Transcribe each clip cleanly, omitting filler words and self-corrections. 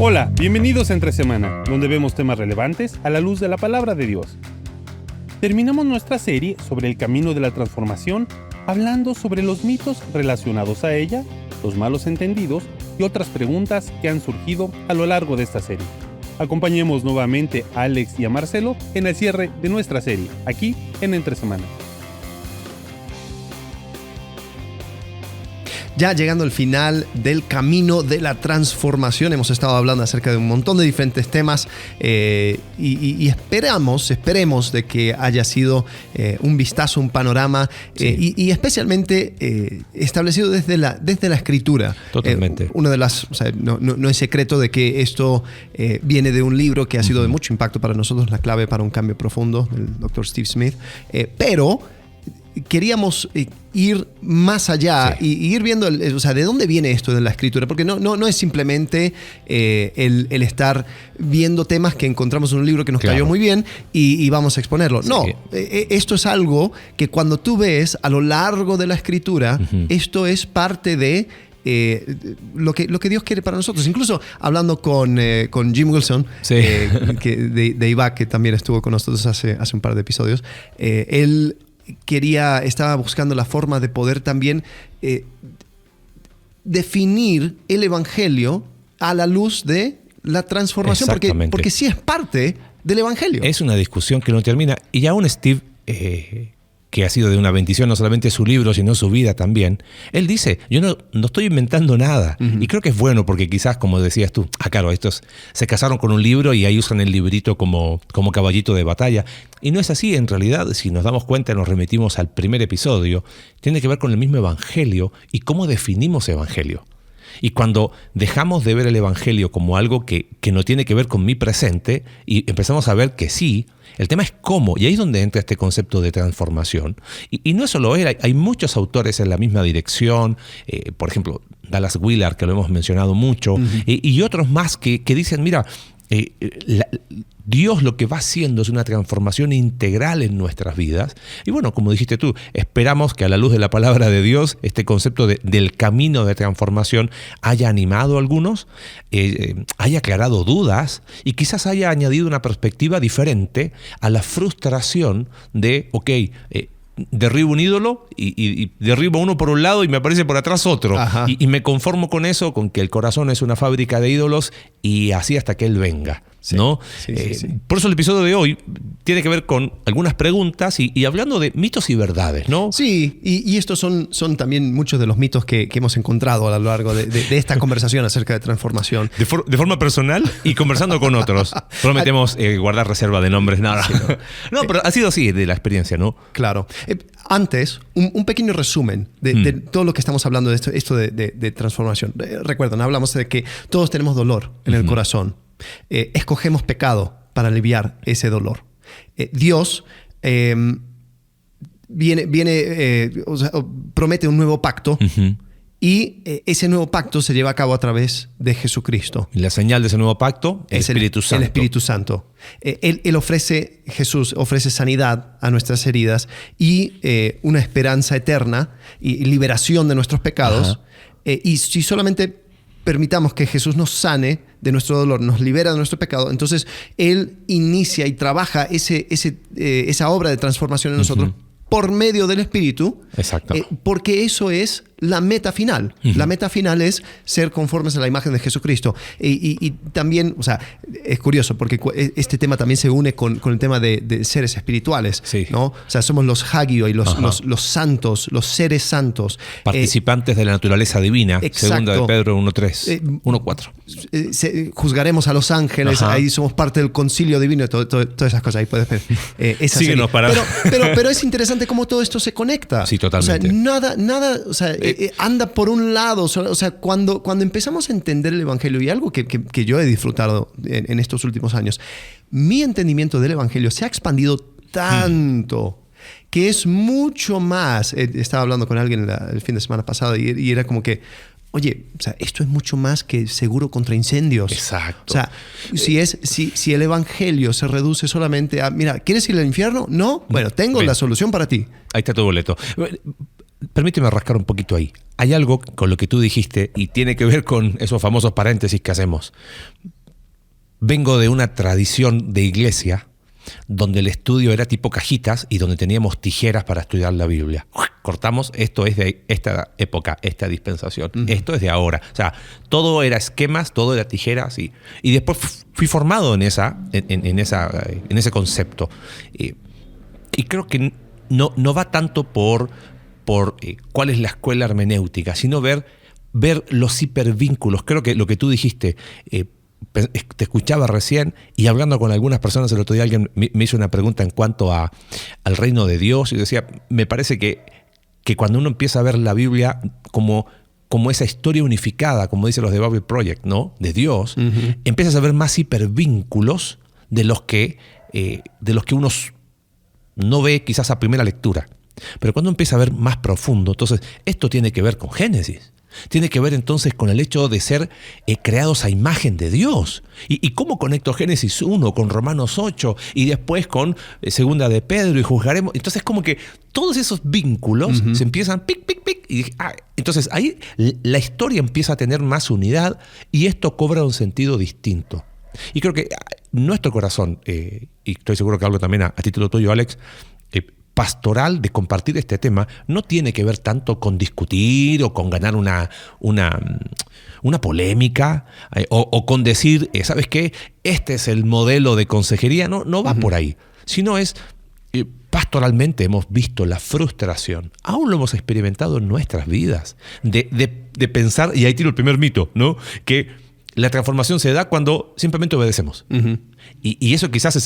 Hola, bienvenidos a Entre Semana, donde vemos temas relevantes a la luz de la palabra de Dios. Terminamos nuestra serie sobre el camino de la transformación, hablando sobre los mitos relacionados a ella, los malos entendidos y otras preguntas que han surgido a lo largo de esta serie. Acompañemos nuevamente a Alex y a Marcelo en el cierre de nuestra serie, aquí en Entre Semana. Ya llegando al final del camino de la transformación, hemos estado hablando acerca de un montón de diferentes temas y esperemos de que haya sido un vistazo, un panorama y especialmente establecido desde la escritura. Totalmente. Una de las, o sea, no es secreto de que esto viene de un libro que ha sido de mucho impacto para nosotros, La clave para un cambio profundo, del Dr. Steve Smith, pero queríamos ir más allá y ir viendo, o sea, de dónde viene esto de la escritura, porque no es simplemente el estar viendo temas que encontramos en un libro que nos cayó muy bien y vamos a exponerlo. No, esto es algo que cuando tú ves a lo largo de la escritura, esto es parte de lo que Dios quiere para nosotros. Incluso hablando con Jim Wilson, de IVAC, que también estuvo con nosotros hace un par de episodios, él estaba buscando la forma de poder también definir el evangelio a la luz de la transformación, porque sí es parte del evangelio. Es una discusión que no termina, y aún Steve, que ha sido de una bendición no solamente su libro, sino su vida también, él dice, yo no estoy inventando nada. Y creo que es bueno, porque quizás, como decías tú, claro, estos se casaron con un libro y ahí usan el librito como caballito de batalla. Y no es así, en realidad, si nos damos cuenta, nos remitimos al primer episodio, tiene que ver con el mismo evangelio y cómo definimos evangelio. Y cuando dejamos de ver el evangelio como algo que no tiene que ver con mi presente y empezamos a ver que sí, el tema es cómo, y ahí es donde entra este concepto de transformación. Y no es solo él, hay muchos autores en la misma dirección, por ejemplo, Dallas Willard, que lo hemos mencionado mucho, y otros más que dicen, mira, Dios lo que va haciendo es una transformación integral en nuestras vidas. Y bueno, como dijiste tú, esperamos que a la luz de la palabra de Dios este concepto del camino de transformación haya animado a algunos, haya aclarado dudas y quizás haya añadido una perspectiva diferente a la frustración de, derribo un ídolo y derribo uno por un lado y me aparece por atrás otro. Y me conformo con eso, con que el corazón es una fábrica de ídolos y así hasta que Él venga. ¿No? Por eso el episodio de hoy tiene que ver con algunas preguntas y hablando de mitos y verdades, ¿no? Sí, y estos son también muchos de los mitos que hemos encontrado a lo largo de esta conversación acerca de transformación. De forma personal y conversando con otros. Prometemos guardar reserva de nombres, nada. No, pero ha sido así de la experiencia, ¿no? Claro. Antes, un pequeño resumen de todo lo que estamos hablando de esto de transformación. Recuerdan, hablamos de que todos tenemos dolor en el corazón. Escogemos pecado para aliviar ese dolor. Dios promete un nuevo pacto y ese nuevo pacto se lleva a cabo a través de Jesucristo. Y la señal de ese nuevo pacto es el Espíritu Santo. El Espíritu Santo. Jesús ofrece sanidad a nuestras heridas y una esperanza eterna y liberación de nuestros pecados. Y si solamente permitamos que Jesús nos sane de nuestro dolor, nos libera de nuestro pecado, entonces Él inicia y trabaja esa obra de transformación en nosotros por medio del Espíritu. Exacto. Porque eso es la meta final. La meta final es ser conformes a la imagen de Jesucristo. Y también, o sea, es curioso porque este tema también se une con el tema de seres espirituales, ¿no? O sea, somos los hagioi, los santos, los seres santos. Participantes de la naturaleza divina. Segunda de Pedro 1.3, 1.4. Juzgaremos a los ángeles, ahí somos parte del concilio divino, todas esas cosas, ahí puedes ver. Síguenos para... pero es interesante cómo todo esto se conecta. Sí, totalmente. O sea, nada, o sea, anda por un lado. O sea, cuando empezamos a entender el evangelio, y algo que yo he disfrutado en estos últimos años, mi entendimiento del evangelio se ha expandido tanto que es mucho más. Estaba hablando con alguien el fin de semana pasado y era como que, oye, o sea, esto es mucho más que seguro contra incendios. Exacto. O sea, si el evangelio se reduce solamente a, mira, ¿quieres ir al infierno? No, bueno, tengo la solución para ti. Ahí está tu boleto. permíteme rascar un poquito ahí. Hay algo con lo que tú dijiste y tiene que ver con esos famosos paréntesis que hacemos. Vengo de una tradición de iglesia donde el estudio era tipo cajitas y donde teníamos tijeras para estudiar la Biblia. Cortamos, esto es de esta época, esta dispensación, esto es de ahora. O sea, todo era esquemas, todo era tijeras y después fui formado en ese concepto. Y creo que no va tanto por cuál es la escuela hermenéutica, sino ver los hipervínculos. Creo que lo que tú dijiste, te escuchaba recién y hablando con algunas personas el otro día alguien me hizo una pregunta en cuanto al reino de Dios y decía, me parece que cuando uno empieza a ver la Biblia como esa historia unificada, como dicen los de Bible Project, ¿no? De Dios, empiezas a ver más hipervínculos de los que uno no ve quizás a primera lectura. Pero cuando empieza a ver más profundo, entonces esto tiene que ver con Génesis. Tiene que ver entonces con el hecho de ser creados a imagen de Dios. ¿Y cómo conecto Génesis 1 con Romanos 8 y después con Segunda de Pedro y juzgaremos? Entonces como que todos esos vínculos se empiezan pic, pic, pic. Y dije, entonces ahí la historia empieza a tener más unidad y esto cobra un sentido distinto. Y creo que nuestro corazón, y estoy seguro que hablo también a título tuyo, Alex, pastoral de compartir este tema no tiene que ver tanto con discutir o con ganar una polémica o con decir, ¿sabes qué? Este es el modelo de consejería. No va por ahí, sino es pastoralmente hemos visto la frustración, aún lo hemos experimentado en nuestras vidas, de pensar, y ahí tiro el primer mito, ¿no? Que la transformación se da cuando simplemente obedecemos. Y eso quizás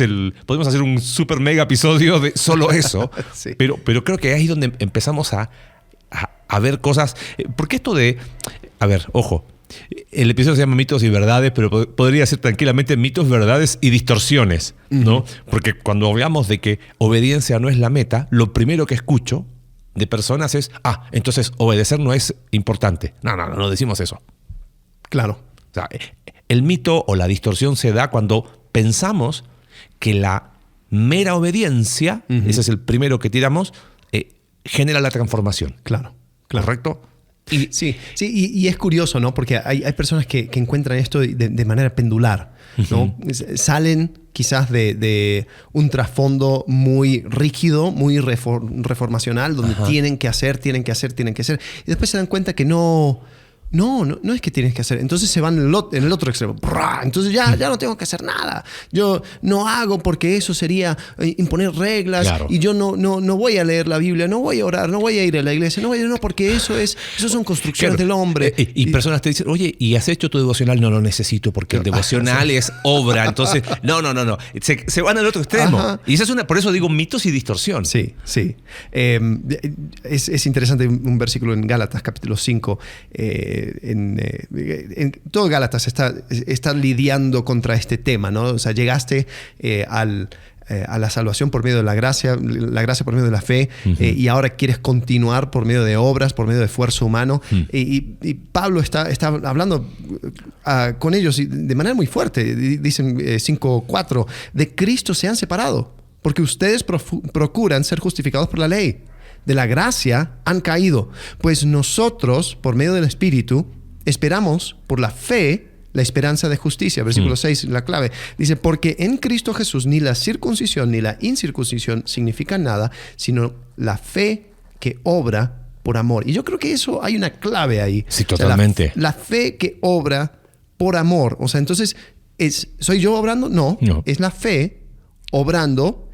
podemos hacer un super mega episodio de solo eso, sí. pero creo que ahí es donde empezamos a ver cosas. Porque esto ojo, el episodio se llama mitos y verdades, pero podría ser tranquilamente mitos, verdades y distorsiones, ¿no? Porque cuando hablamos de que obediencia no es la meta, lo primero que escucho de personas es, entonces obedecer no es importante. No decimos eso. Claro. O sea, el mito o la distorsión se da cuando pensamos que la mera obediencia, ese es el primero que tiramos, genera la transformación. Claro. ¿Correcto? Sí, y es curioso, ¿no? Porque hay personas que encuentran esto de manera pendular, ¿no? Salen quizás de un trasfondo muy rígido, muy reformacional, donde tienen que hacer, y después se dan cuenta que no es que tienes que hacer. Entonces se van en el otro extremo. Entonces ya no tengo que hacer nada. Yo no hago porque eso sería imponer reglas. Claro. Y yo no voy a leer la Biblia, no voy a orar, no voy a ir a la iglesia, porque eso son construcciones del hombre. Y personas te dicen, oye, ¿y has hecho tu devocional? No lo necesito porque el devocional es obra. Entonces, no. Se van al otro extremo. Y esa es por eso digo mitos y distorsión. Sí. Es interesante un versículo en Gálatas capítulo 5. En todo Gálatas está lidiando contra este tema, ¿no? O sea, llegaste a la salvación por medio de la gracia por medio de la fe, y ahora quieres continuar por medio de obras, por medio de esfuerzo humano. Y Pablo está hablando con ellos de manera muy fuerte. Dicen 5:4, de Cristo se han separado, porque ustedes procuran ser justificados por la ley. De la gracia han caído, pues nosotros, por medio del Espíritu, esperamos por la fe la esperanza de justicia. Versículo 6, la clave. Dice, porque en Cristo Jesús ni la circuncisión ni la incircuncisión significan nada, sino la fe que obra por amor. Y yo creo que eso hay una clave ahí. Sí, totalmente. O sea, la fe que obra por amor. O sea, entonces, ¿soy yo obrando? No. Es la fe obrando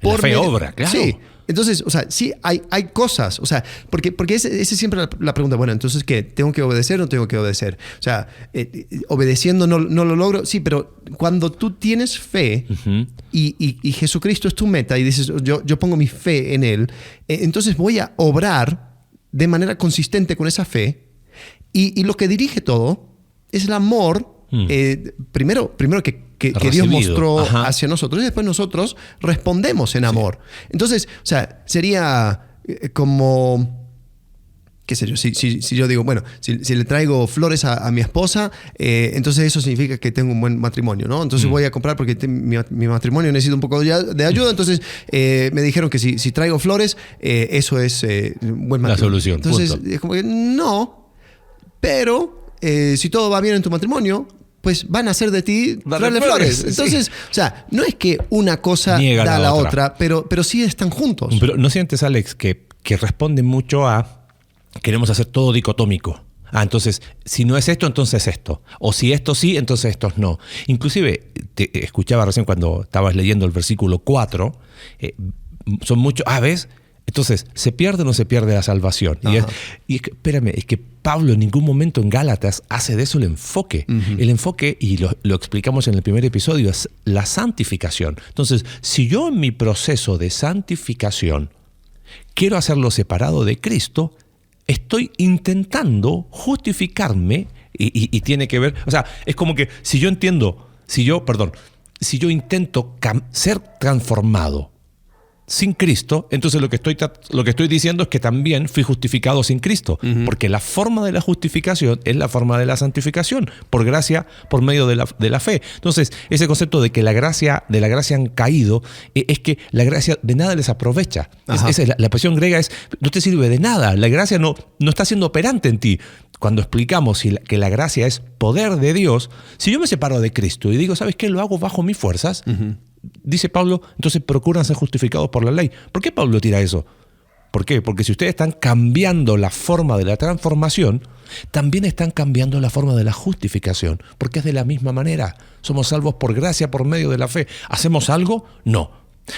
por la fe obra, claro. Sí. Entonces, o sea, sí hay cosas, o sea, porque esa es siempre la pregunta. Bueno, entonces, ¿qué? ¿Tengo que obedecer o no tengo que obedecer? O sea, obedeciendo no lo logro. Sí, pero cuando tú tienes fe y Jesucristo es tu meta y dices, yo pongo mi fe en Él, entonces voy a obrar de manera consistente con esa fe, y lo que dirige todo es el amor. Primero que Dios mostró hacia nosotros, y después nosotros respondemos en amor. Entonces, o sea, sería como qué sé yo, si yo digo, bueno, si le traigo flores a mi esposa, entonces eso significa que tengo un buen matrimonio, ¿no? Entonces voy a comprar porque mi matrimonio necesita un poco de ayuda, entonces me dijeron que si traigo flores, eso es un buen matrimonio. La solución, entonces, punto. es como que no, pero si todo va bien en tu matrimonio, pues van a hacer de ti darle flores. Entonces, o sea, no es que una cosa niega da a la otra, pero sí están juntos. Pero ¿no sientes, Alex, que responde mucho a queremos hacer todo dicotómico? Entonces, si no es esto, entonces esto. O si esto sí, entonces esto no. Inclusive, te escuchaba recién cuando estabas leyendo el versículo 4, son muchos, ¿ves? Entonces, ¿se pierde o no se pierde la salvación? Y espérame, es que Pablo en ningún momento en Gálatas hace de eso el enfoque. Uh-huh. El enfoque, y lo explicamos en el primer episodio, es la santificación. Entonces, si yo en mi proceso de santificación quiero hacerlo separado de Cristo, estoy intentando justificarme y tiene que ver, o sea, es como que si yo intento ser transformado sin Cristo, entonces lo que estoy diciendo es que también fui justificado sin Cristo, uh-huh. Porque la forma de la justificación es la forma de la santificación, por gracia, por medio de la fe. Entonces, ese concepto de que de la gracia han caído, es que la gracia de nada les aprovecha. Esa es la expresión griega es, no te sirve de nada, la gracia no está siendo operante en ti. Cuando explicamos que la gracia es poder de Dios, si yo me separo de Cristo y digo, ¿sabes qué? Lo hago bajo mis fuerzas, uh-huh. Dice Pablo, entonces procuran ser justificados por la ley. ¿Por qué Pablo tira eso? ¿Por qué? Porque si ustedes están cambiando la forma de la transformación, también están cambiando la forma de la justificación, porque es de la misma manera. Somos salvos por gracia, por medio de la fe. ¿Hacemos algo? No.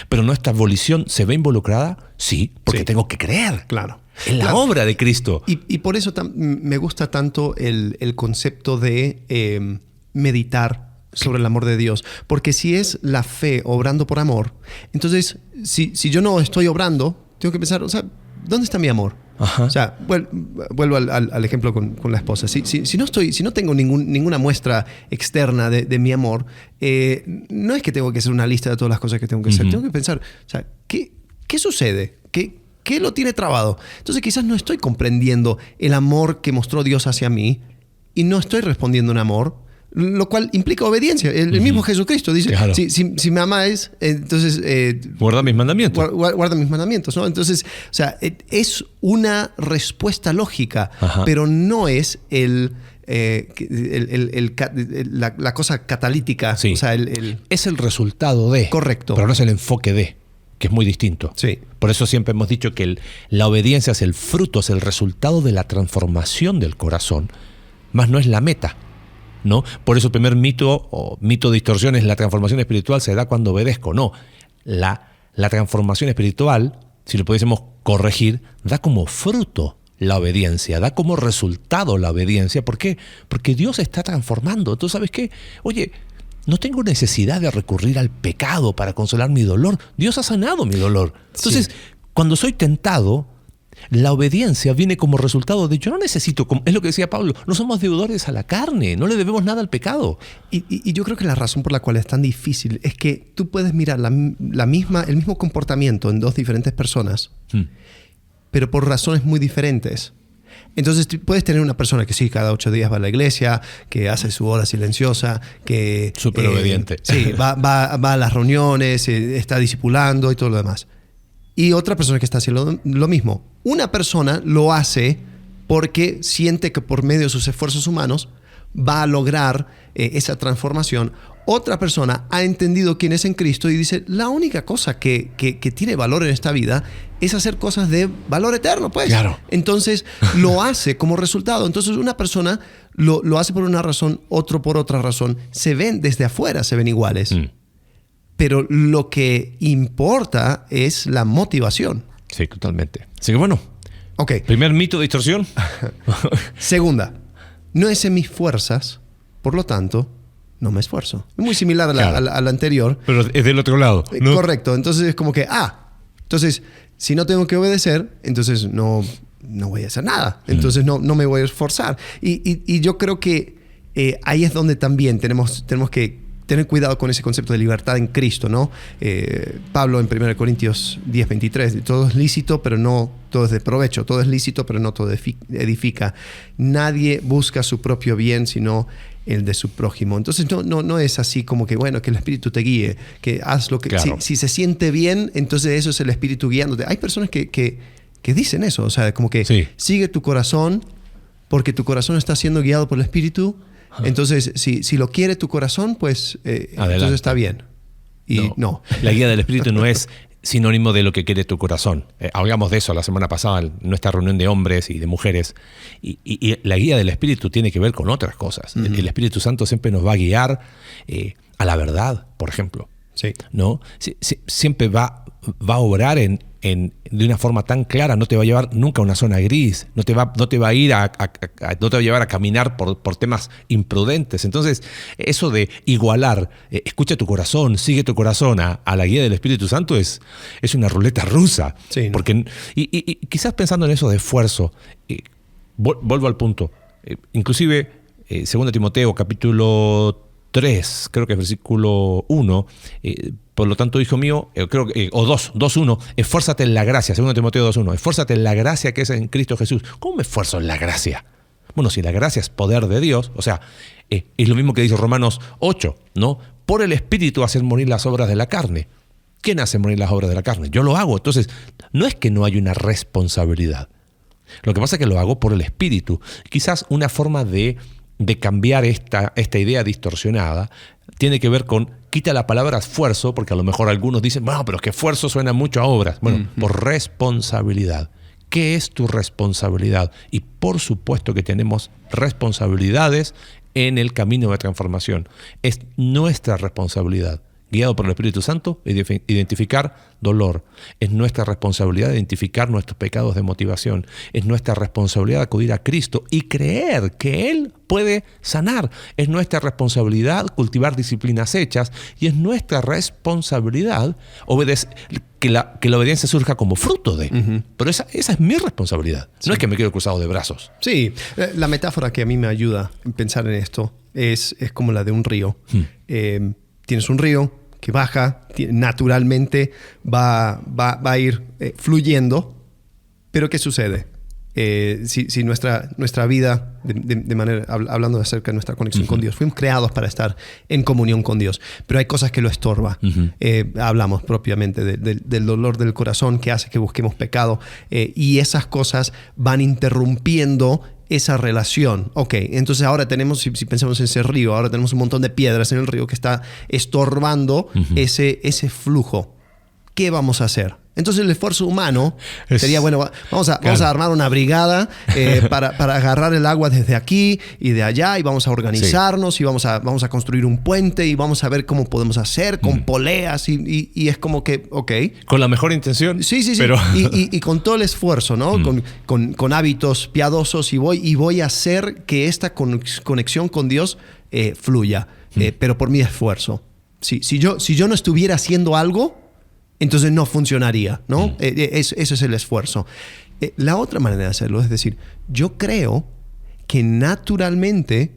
¿Pero nuestra volición se ve involucrada? Sí, porque tengo que creer. Claro. En la obra de Cristo. Y por eso me gusta tanto el concepto de meditar sobre el amor de Dios. Porque si es la fe obrando por amor, entonces si yo no estoy obrando, tengo que pensar, o sea, ¿dónde está mi amor? Ajá. O sea, vuelvo al ejemplo con la esposa. Si no tengo ninguna muestra externa de mi amor, no es que tengo que hacer una lista de todas las cosas que tengo que hacer. Tengo que pensar, o sea, ¿qué sucede? ¿Qué lo tiene trabado? Entonces quizás no estoy comprendiendo el amor que mostró Dios hacia mí y no estoy respondiendo en amor, lo cual implica obediencia. El mismo Jesucristo dice, claro. si me amáis, entonces... guarda mis mandamientos. Guarda mis mandamientos, ¿no? Entonces, o sea, es una respuesta lógica, pero no es la cosa catalítica. Sí. O sea, es el resultado de. Correcto. Pero no es el enfoque de, que es muy distinto. Sí. Por eso siempre hemos dicho que la obediencia es el fruto, es el resultado de la transformación del corazón, más no es la meta. ¿No? Por eso el primer mito de distorsión es la transformación espiritual se da cuando obedezco. No, la transformación espiritual, si lo pudiésemos corregir, da como fruto la obediencia, da como resultado la obediencia. ¿Por qué? Porque Dios está transformando. Entonces, ¿sabes qué? Oye, no tengo necesidad de recurrir al pecado para consolar mi dolor. Dios ha sanado mi dolor. Entonces, cuando soy tentado, la obediencia viene como resultado de yo no necesito, es lo que decía Pablo, no somos deudores a la carne, no le debemos nada al pecado. Y yo creo que la razón por la cual es tan difícil es que tú puedes mirar el mismo comportamiento en dos diferentes personas, pero por razones muy diferentes. Entonces puedes tener una persona que sí, cada 8 días va a la iglesia, que hace su hora silenciosa, que... Súper obediente. Sí, va a las reuniones, está discipulando y todo lo demás. Y otra persona que está haciendo lo mismo. Una persona lo hace porque siente que por medio de sus esfuerzos humanos va a lograr esa transformación. Otra persona ha entendido quién es en Cristo y dice, la única cosa que tiene valor en esta vida es hacer cosas de valor eterno, pues. Claro. Entonces lo hace como resultado. Entonces una persona lo hace por una razón, otro por otra razón. Se ven desde afuera, se ven iguales. Pero lo que importa es la motivación. Sí, totalmente. Así que bueno. Okay. Primer mito de distorsión. Segunda, no es en mis fuerzas, por lo tanto, no me esfuerzo. Es muy similar a la anterior. Pero es del otro lado, ¿no? Correcto. Entonces es como que, entonces, si no tengo que obedecer, entonces no voy a hacer nada. Entonces no me voy a esforzar. Y yo creo que ahí es donde también tenemos que tener cuidado con ese concepto de libertad en Cristo, ¿no? Pablo en 1 Corintios 10:23, todo es lícito, pero no todo es de provecho, todo es lícito, pero no todo edifica. Nadie busca su propio bien, sino el de su prójimo. Entonces no es así como que, bueno, que el Espíritu te guíe, que haz lo que... Claro. Si se siente bien, entonces eso es el Espíritu guiándote. Hay personas que dicen eso, o sea, como que Sí. sigue tu corazón, porque tu corazón está siendo guiado por el Espíritu. Entonces, si lo quiere tu corazón, pues entonces está bien. Y no. La guía del Espíritu no es sinónimo de lo que quiere tu corazón. Hablamos de eso la semana pasada en nuestra reunión de hombres y de mujeres. Y la guía del Espíritu tiene que ver con otras cosas. Uh-huh. El Espíritu Santo siempre nos va a guiar a la verdad, por ejemplo. Sí. ¿No? Siempre va a obrar de una forma tan clara, no te va a llevar nunca a una zona gris, no te va a llevar a caminar por temas imprudentes. Entonces, eso de igualar, escucha tu corazón, sigue tu corazón a la guía del Espíritu Santo es una ruleta rusa. Sí, ¿no? Porque, y quizás pensando en eso de esfuerzo, vuelvo al punto. Inclusive, 2 Timoteo, capítulo 3, creo que es versículo 1, por lo tanto, hijo mío, creo que, o 2:1, esfuérzate en la gracia, 2 Timoteo 2:1, esfuérzate en la gracia que es en Cristo Jesús. ¿Cómo me esfuerzo en la gracia? Bueno, si la gracia es poder de Dios, o sea, es lo mismo que dice Romanos 8, ¿no? Por el Espíritu hacer morir las obras de la carne. ¿Quién hace morir las obras de la carne? Yo lo hago. Entonces, no es que no hay una responsabilidad. Lo que pasa es que lo hago por el Espíritu. Quizás una forma de cambiar esta idea distorsionada tiene que ver con quita la palabra esfuerzo, porque a lo mejor algunos dicen, bueno, pero es que esfuerzo suena mucho a obras. Bueno, por responsabilidad. ¿Qué es tu responsabilidad? Y por supuesto que tenemos responsabilidades en el camino de transformación. Es nuestra responsabilidad, guiado por el Espíritu Santo, identificar dolor. Es nuestra responsabilidad identificar nuestros pecados de motivación. Es nuestra responsabilidad acudir a Cristo y creer que Él puede sanar. Es nuestra responsabilidad cultivar disciplinas hechas y es nuestra responsabilidad que la obediencia surja como fruto de. Uh-huh. Pero esa es mi responsabilidad. Sí. No es que me quede cruzado de brazos. Sí, la metáfora que a mí me ayuda a pensar en esto es como la de un río. Tienes un río que baja, naturalmente va a ir fluyendo, pero ¿qué sucede? Si nuestra vida, de manera, hablando acerca de nuestra conexión con Dios, fuimos creados para estar en comunión con Dios, pero hay cosas que lo estorban. Hablamos propiamente del dolor del corazón que hace que busquemos pecado, y esas cosas van interrumpiendo esa relación. Ok, entonces ahora tenemos, si pensamos en ese río, ahora tenemos un montón de piedras en el río que está estorbando ese flujo. ¿Qué vamos a hacer? Entonces el esfuerzo humano sería, bueno, vamos a armar una brigada para agarrar el agua desde aquí y de allá, y vamos a organizarnos, y vamos a construir un puente, y vamos a ver cómo podemos hacer con poleas, y es como que, ok. Con la mejor intención. Sí. Pero... Y con todo el esfuerzo, ¿no? Con hábitos piadosos, y voy a hacer que esta conexión con Dios fluya, pero por mi esfuerzo. Si yo no estuviera haciendo algo, entonces no funcionaría, ¿no? Eso es el esfuerzo. La otra manera de hacerlo es decir, yo creo que naturalmente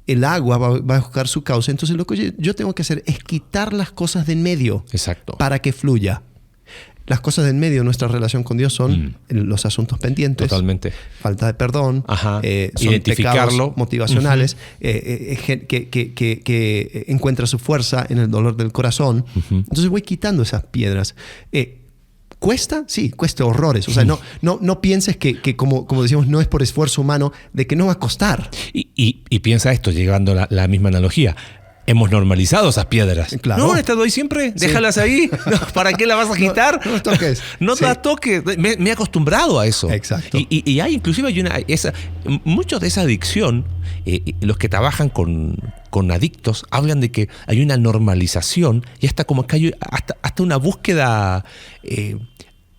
el agua va a buscar su cauce, entonces lo que yo tengo que hacer es quitar las cosas de en medio. Exacto. Para que fluya. Las cosas de en medio de nuestra relación con Dios son los asuntos pendientes. Totalmente. Falta de perdón. Son pecados motivacionales. Que encuentra su fuerza en el dolor del corazón. Entonces voy quitando esas piedras. ¿Cuesta? Sí, cuesta horrores. O sea, no pienses que como decíamos, no es por esfuerzo humano, de que no va a costar. Y piensa esto, llegando a la misma analogía. Hemos normalizado esas piedras. Claro. No, han estado ahí siempre. Sí. Déjalas ahí. ¿Para qué las vas a quitar? No las toques. No las toques. Me he acostumbrado a eso. Exacto. Y hay inclusive muchos de esa adicción, los que trabajan con adictos hablan de que hay una normalización y hasta como que hay hasta una búsqueda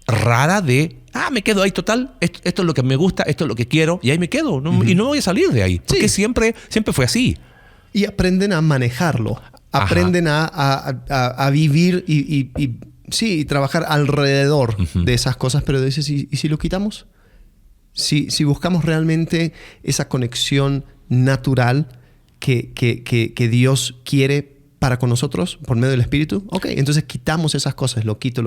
rara de me quedo ahí total, esto es lo que me gusta, esto es lo que quiero, y ahí me quedo. Y no voy a salir de ahí. Porque siempre fue así. Y aprenden a manejarlo, aprenden a vivir y trabajar alrededor de esas cosas, pero dices, ¿y si lo quitamos? Si buscamos realmente esa conexión natural que Dios quiere para con nosotros por medio del Espíritu. Ok, entonces quitamos esas cosas, lo quito.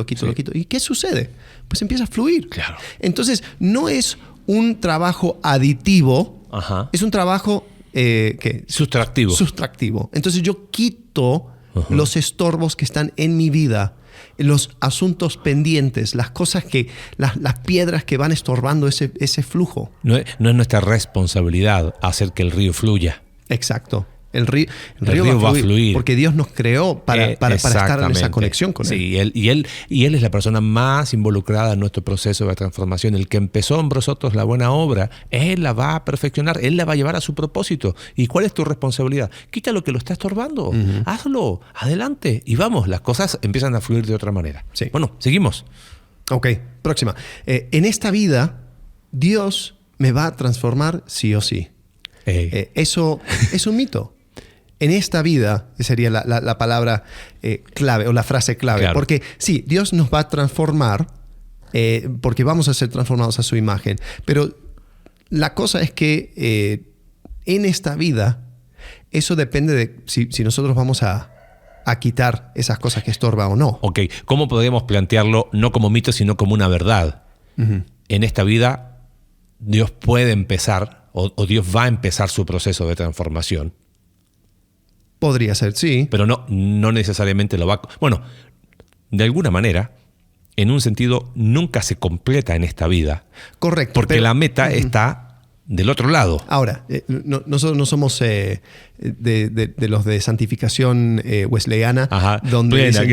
¿Y qué sucede? Pues empieza a fluir. Claro. Entonces, no es un trabajo aditivo, es un trabajo sustractivo. Entonces, yo quito los estorbos que están en mi vida, los asuntos pendientes, las cosas las piedras que van estorbando ese flujo. No es nuestra responsabilidad hacer que el río fluya. Exacto. El río va a fluir. Porque Dios nos creó para estar en esa conexión con Él. Sí, y él es la persona más involucrada en nuestro proceso de transformación. El que empezó en vosotros la buena obra, Él la va a perfeccionar, Él la va a llevar a su propósito. ¿Y cuál es tu responsabilidad? Quita lo que lo está estorbando. Hazlo, adelante. Y vamos, las cosas empiezan a fluir de otra manera. Sí. Bueno, seguimos. Ok, próxima. En esta vida, Dios me va a transformar sí o sí. Eso es un mito. En esta vida sería la palabra clave o la frase clave. Claro. Porque sí, Dios nos va a transformar porque vamos a ser transformados a su imagen. Pero la cosa es que en esta vida eso depende de si nosotros vamos a quitar esas cosas que estorban o no. Ok, ¿cómo podríamos plantearlo no como mito sino como una verdad? En esta vida Dios puede empezar o Dios va a empezar su proceso de transformación. Podría ser, sí. Pero no necesariamente lo va a... Bueno, de alguna manera, en un sentido, nunca se completa en esta vida. Correcto. Porque la meta está del otro lado. Ahora, nosotros no somos de los de santificación wesleyana, donde plena,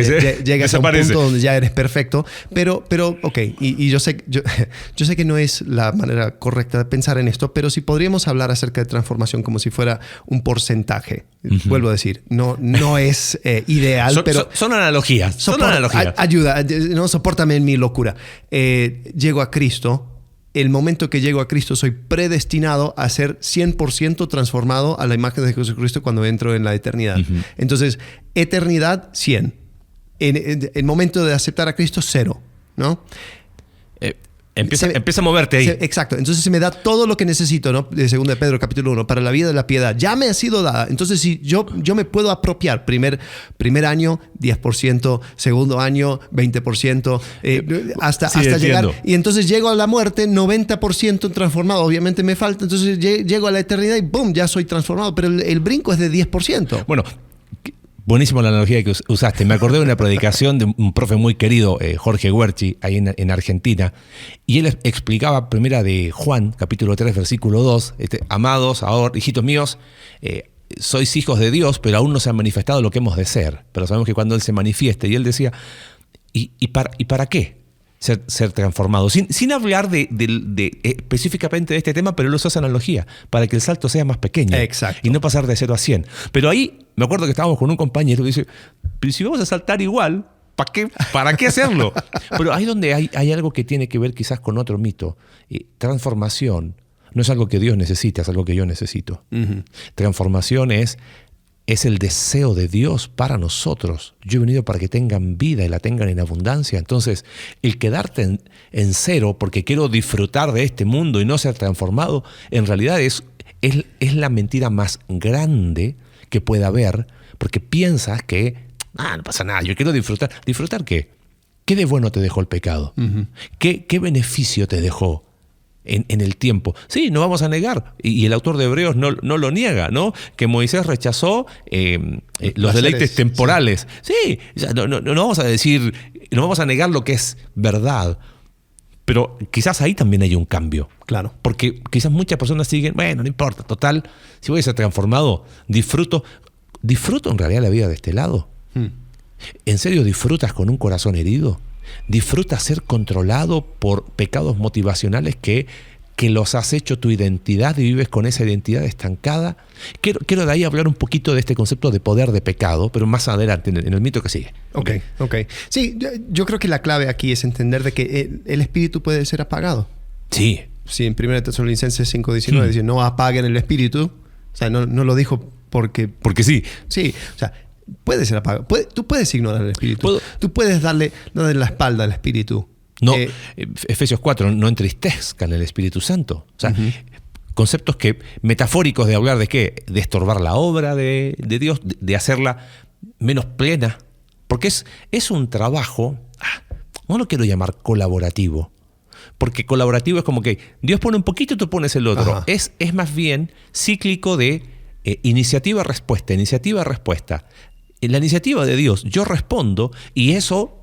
llegas a un punto donde ya eres perfecto, pero ok, y yo sé que no es la manera correcta de pensar en esto, pero si podríamos hablar acerca de transformación como si fuera un porcentaje. Vuelvo a decir, no es ideal, pero... Son analogías. Son analogías. Ayuda, no, sopórtame en mi locura. Llego a Cristo. El momento que llego a Cristo soy predestinado a ser 100% transformado a la imagen de Jesucristo cuando entro en la eternidad. Entonces, eternidad, 100. En el momento de aceptar a Cristo, 0, ¿no? Empieza a moverte ahí. Exacto. Entonces se me da todo lo que necesito, ¿no? De 2 de Pedro, capítulo 1, para la vida de la piedad. Ya me ha sido dada. Entonces, si yo me puedo apropiar, primer año, 10%, segundo año, 20%, hasta llegar. Y entonces llego a la muerte, 90% transformado. Obviamente me falta. Entonces llego a la eternidad y ¡boom! Ya soy transformado. Pero el brinco es de 10%. Bueno, buenísimo la analogía que usaste. Me acordé de una predicación de un profe muy querido, Jorge Huerchi, ahí en Argentina, y él explicaba primera de Juan, capítulo 3, versículo 2, amados, ahora, hijitos míos, sois hijos de Dios, pero aún no se ha manifestado lo que hemos de ser. Pero sabemos que cuando Él se manifieste, y Él decía, ¿y para qué? Ser transformado, sin hablar de específicamente de este tema, pero él usa esa analogía para que el salto sea más pequeño. Exacto. Y no pasar de 0 a 100. Pero ahí me acuerdo que estábamos con un compañero y dice, pero si vamos a saltar igual, ¿para qué hacerlo? Pero ahí donde hay algo que tiene que ver quizás con otro mito. Transformación no es algo que Dios necesita, es algo que yo necesito. Transformación es el deseo de Dios para nosotros. Yo he venido para que tengan vida y la tengan en abundancia. Entonces, el quedarte en 0 porque quiero disfrutar de este mundo y no ser transformado, en realidad es la mentira más grande que pueda haber, porque piensas que no pasa nada, yo quiero disfrutar. ¿Disfrutar qué? ¿Qué de bueno te dejó el pecado? ¿Qué beneficio te dejó en el tiempo? Sí, no vamos a negar, y el autor de Hebreos no lo niega, ¿no? Que Moisés rechazó los deleites temporales. Sí, no vamos a decir, no vamos a negar lo que es verdad, pero quizás ahí también hay un cambio. Claro. Porque quizás muchas personas siguen, bueno, no importa, total, si voy a ser transformado, disfruto en realidad la vida de este lado. ¿En serio disfrutas con un corazón herido? ¿Disfrutas ser controlado por pecados motivacionales que los has hecho tu identidad y vives con esa identidad estancada? Quiero de ahí hablar un poquito de este concepto de poder de pecado, pero más adelante, en el mito que sigue. Ok. Sí, yo creo que la clave aquí es entender de que el espíritu puede ser apagado. Sí. Sí, en 1 Tesalonicenses 5:19 dice, no apaguen el espíritu. O sea, no lo dijo porque sí. Sí, o sea, puede ser apagado. Tú puedes ignorar el espíritu. Tú puedes darle la espalda al espíritu. No, Efesios 4, no entristezcan el Espíritu Santo. O sea, conceptos metafóricos de hablar de qué, de estorbar la obra de Dios, de hacerla menos plena, porque es un trabajo, no lo quiero llamar colaborativo, porque colaborativo es como que Dios pone un poquito y tú pones el otro. Es más bien cíclico de iniciativa-respuesta, iniciativa-respuesta. En la iniciativa de Dios yo respondo y eso,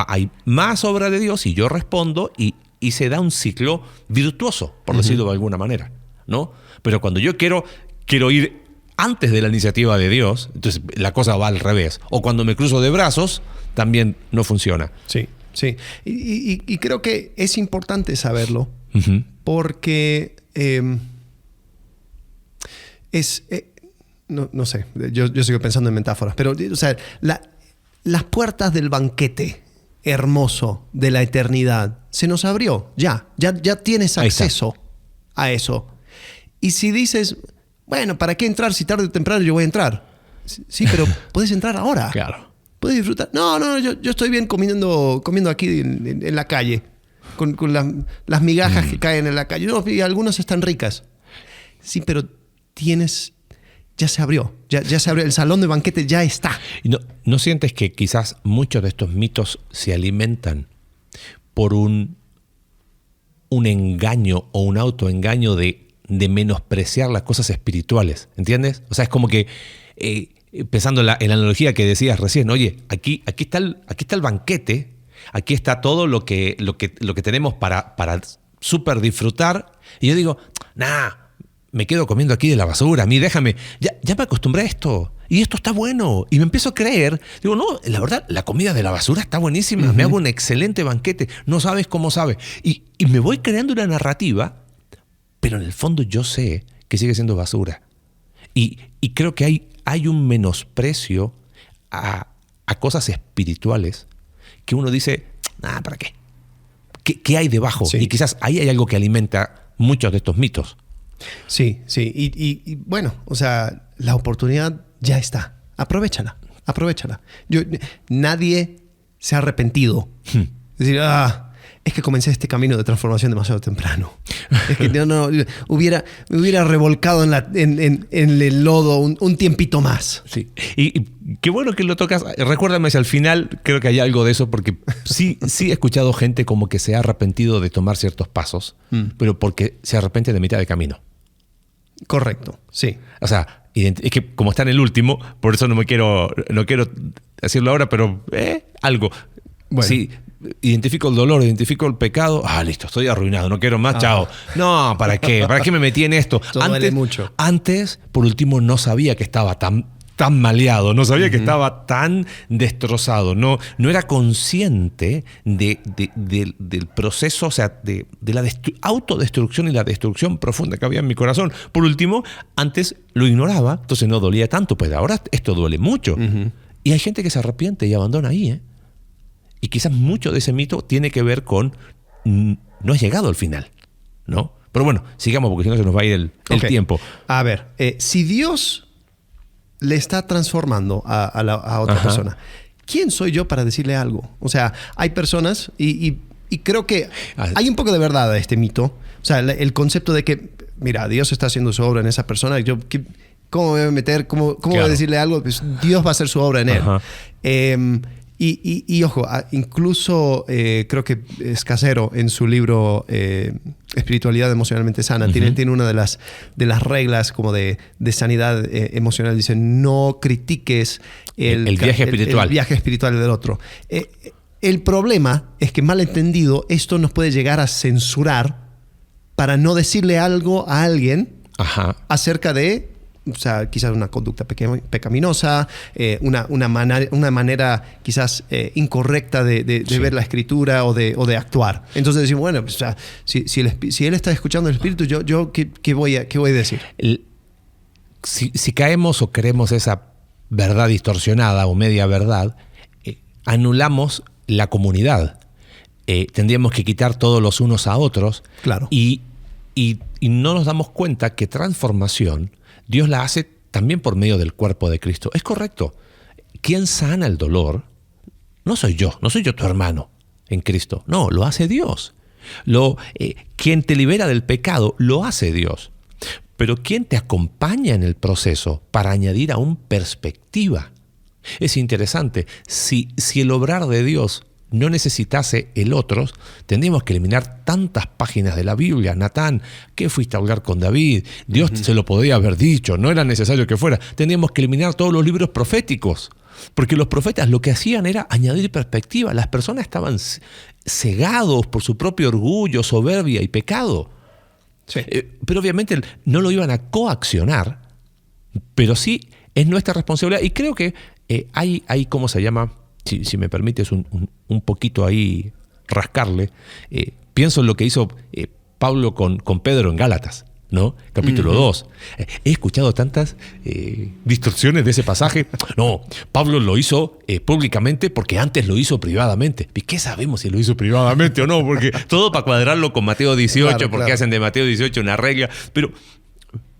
hay más obra de Dios y yo respondo y se da un ciclo virtuoso, por decirlo de alguna manera, ¿no? Pero cuando yo quiero ir antes de la iniciativa de Dios, entonces la cosa va al revés. O cuando me cruzo de brazos, también no funciona. Sí, sí. Y creo que es importante saberlo porque no sé, yo sigo pensando en metáforas, pero o sea, las puertas del banquete hermoso de la eternidad se nos abrió. Ya tienes acceso a eso. Y si dices, bueno, ¿para qué entrar si tarde o temprano yo voy a entrar? Sí, pero puedes entrar ahora. Claro. Puedes disfrutar. No, yo estoy bien comiendo aquí en la calle, con las migajas que caen en la calle. No, y algunas están ricas. Sí, pero ya se abrió. Ya se abrió. El salón de banquete ya está. ¿Y no sientes que quizás muchos de estos mitos se alimentan por un engaño o un autoengaño de menospreciar las cosas espirituales? ¿Entiendes? O sea, es como que pensando en la analogía que decías recién, oye, aquí está el banquete, aquí está todo lo que tenemos para súper disfrutar, y yo digo, me quedo comiendo aquí de la basura, a mí déjame, ya me acostumbré a esto, y esto está bueno, y me empiezo a creer, digo, no, la verdad, la comida de la basura está buenísima, me hago un excelente banquete, no sabes cómo sabe, y me voy creando una narrativa, pero en el fondo yo sé que sigue siendo basura, y creo que hay un menosprecio a cosas espirituales que uno dice, ¿para qué? ¿Qué hay debajo? Sí. Y quizás ahí hay algo que alimenta muchos de estos mitos. Sí. Y bueno, o sea, la oportunidad ya está. Aprovechala. Nadie se ha arrepentido. Es decir, es que comencé este camino de transformación demasiado temprano. Es que me hubiera revolcado en el lodo un tiempito más. Sí. Y qué bueno que lo tocas. Recuérdame si al final creo que hay algo de eso, porque sí he escuchado gente como que se ha arrepentido de tomar ciertos pasos, pero porque se arrepiente de mitad de camino. Correcto, sí. O sea, es que como está en el último, por eso no quiero decirlo ahora, pero algo. Bueno. Sí, identifico el dolor, identifico el pecado. Listo, estoy arruinado, no quiero más, chao. No, ¿para qué? ¿Para qué me metí en esto? Duele mucho. Antes, por último, no sabía que estaba tan maleado, no sabía que estaba tan destrozado, no era consciente del proceso, o sea, de la autodestrucción y la destrucción profunda que había en mi corazón. Por último, antes lo ignoraba, entonces no dolía tanto, pues ahora esto duele mucho. Y hay gente que se arrepiente y abandona ahí, Y quizás mucho de ese mito tiene que ver con no has llegado al final, ¿no? Pero bueno, sigamos porque si no se nos va a ir el tiempo. A ver, si Dios le está transformando a otra persona, ¿quién soy yo para decirle algo? O sea, hay personas y creo que hay un poco de verdad a este mito. O sea, el concepto de que, mira, Dios está haciendo su obra en esa persona. ¿Cómo me voy a meter? ¿Cómo voy a decirle algo? Pues Dios va a hacer su obra en él. Y ojo, incluso creo que Escasero en su libro Espiritualidad Emocionalmente Sana tiene una de las reglas como de sanidad emocional. Dice, no critiques el viaje espiritual. El viaje espiritual del otro. El problema es que, mal entendido, esto nos puede llegar a censurar para no decirle algo a alguien acerca de, o sea, quizás una conducta pecaminosa, una manera quizás incorrecta de ver la escritura o de actuar. Entonces decimos, bueno, pues, o sea, si él está escuchando el Espíritu, yo ¿qué voy a decir? Si caemos o creemos esa verdad distorsionada o media verdad, anulamos la comunidad. Tendríamos que quitar todos los unos a otros. Claro. Y no nos damos cuenta que transformación Dios la hace también por medio del cuerpo de Cristo. Es correcto. ¿Quién sana el dolor? No soy yo tu hermano en Cristo. No, lo hace Dios. Quien te libera del pecado, lo hace Dios. Pero quien te acompaña en el proceso para añadir aún perspectiva, Es interesante, si el obrar de Dios no necesitase el otro, tendríamos que eliminar tantas páginas de la Biblia. Natán, ¿qué fuiste a hablar con David? Dios se lo podía haber dicho, no era necesario que fuera. Tendríamos que eliminar todos los libros proféticos, porque los profetas lo que hacían era añadir perspectiva. Las personas estaban cegados por su propio orgullo, soberbia y pecado. Sí. Pero obviamente no lo iban a coaccionar, pero sí es nuestra responsabilidad. Y creo que hay ¿cómo se llama? Si me permites un poquito ahí rascarle, pienso en lo que hizo Pablo con Pedro en Gálatas, ¿no? Capítulo 2. He escuchado tantas distorsiones de ese pasaje. No, Pablo lo hizo públicamente porque antes lo hizo privadamente. ¿Y qué sabemos si lo hizo privadamente o no? Porque todo para cuadrarlo con Mateo 18, porque hacen de Mateo 18 una regla. Pero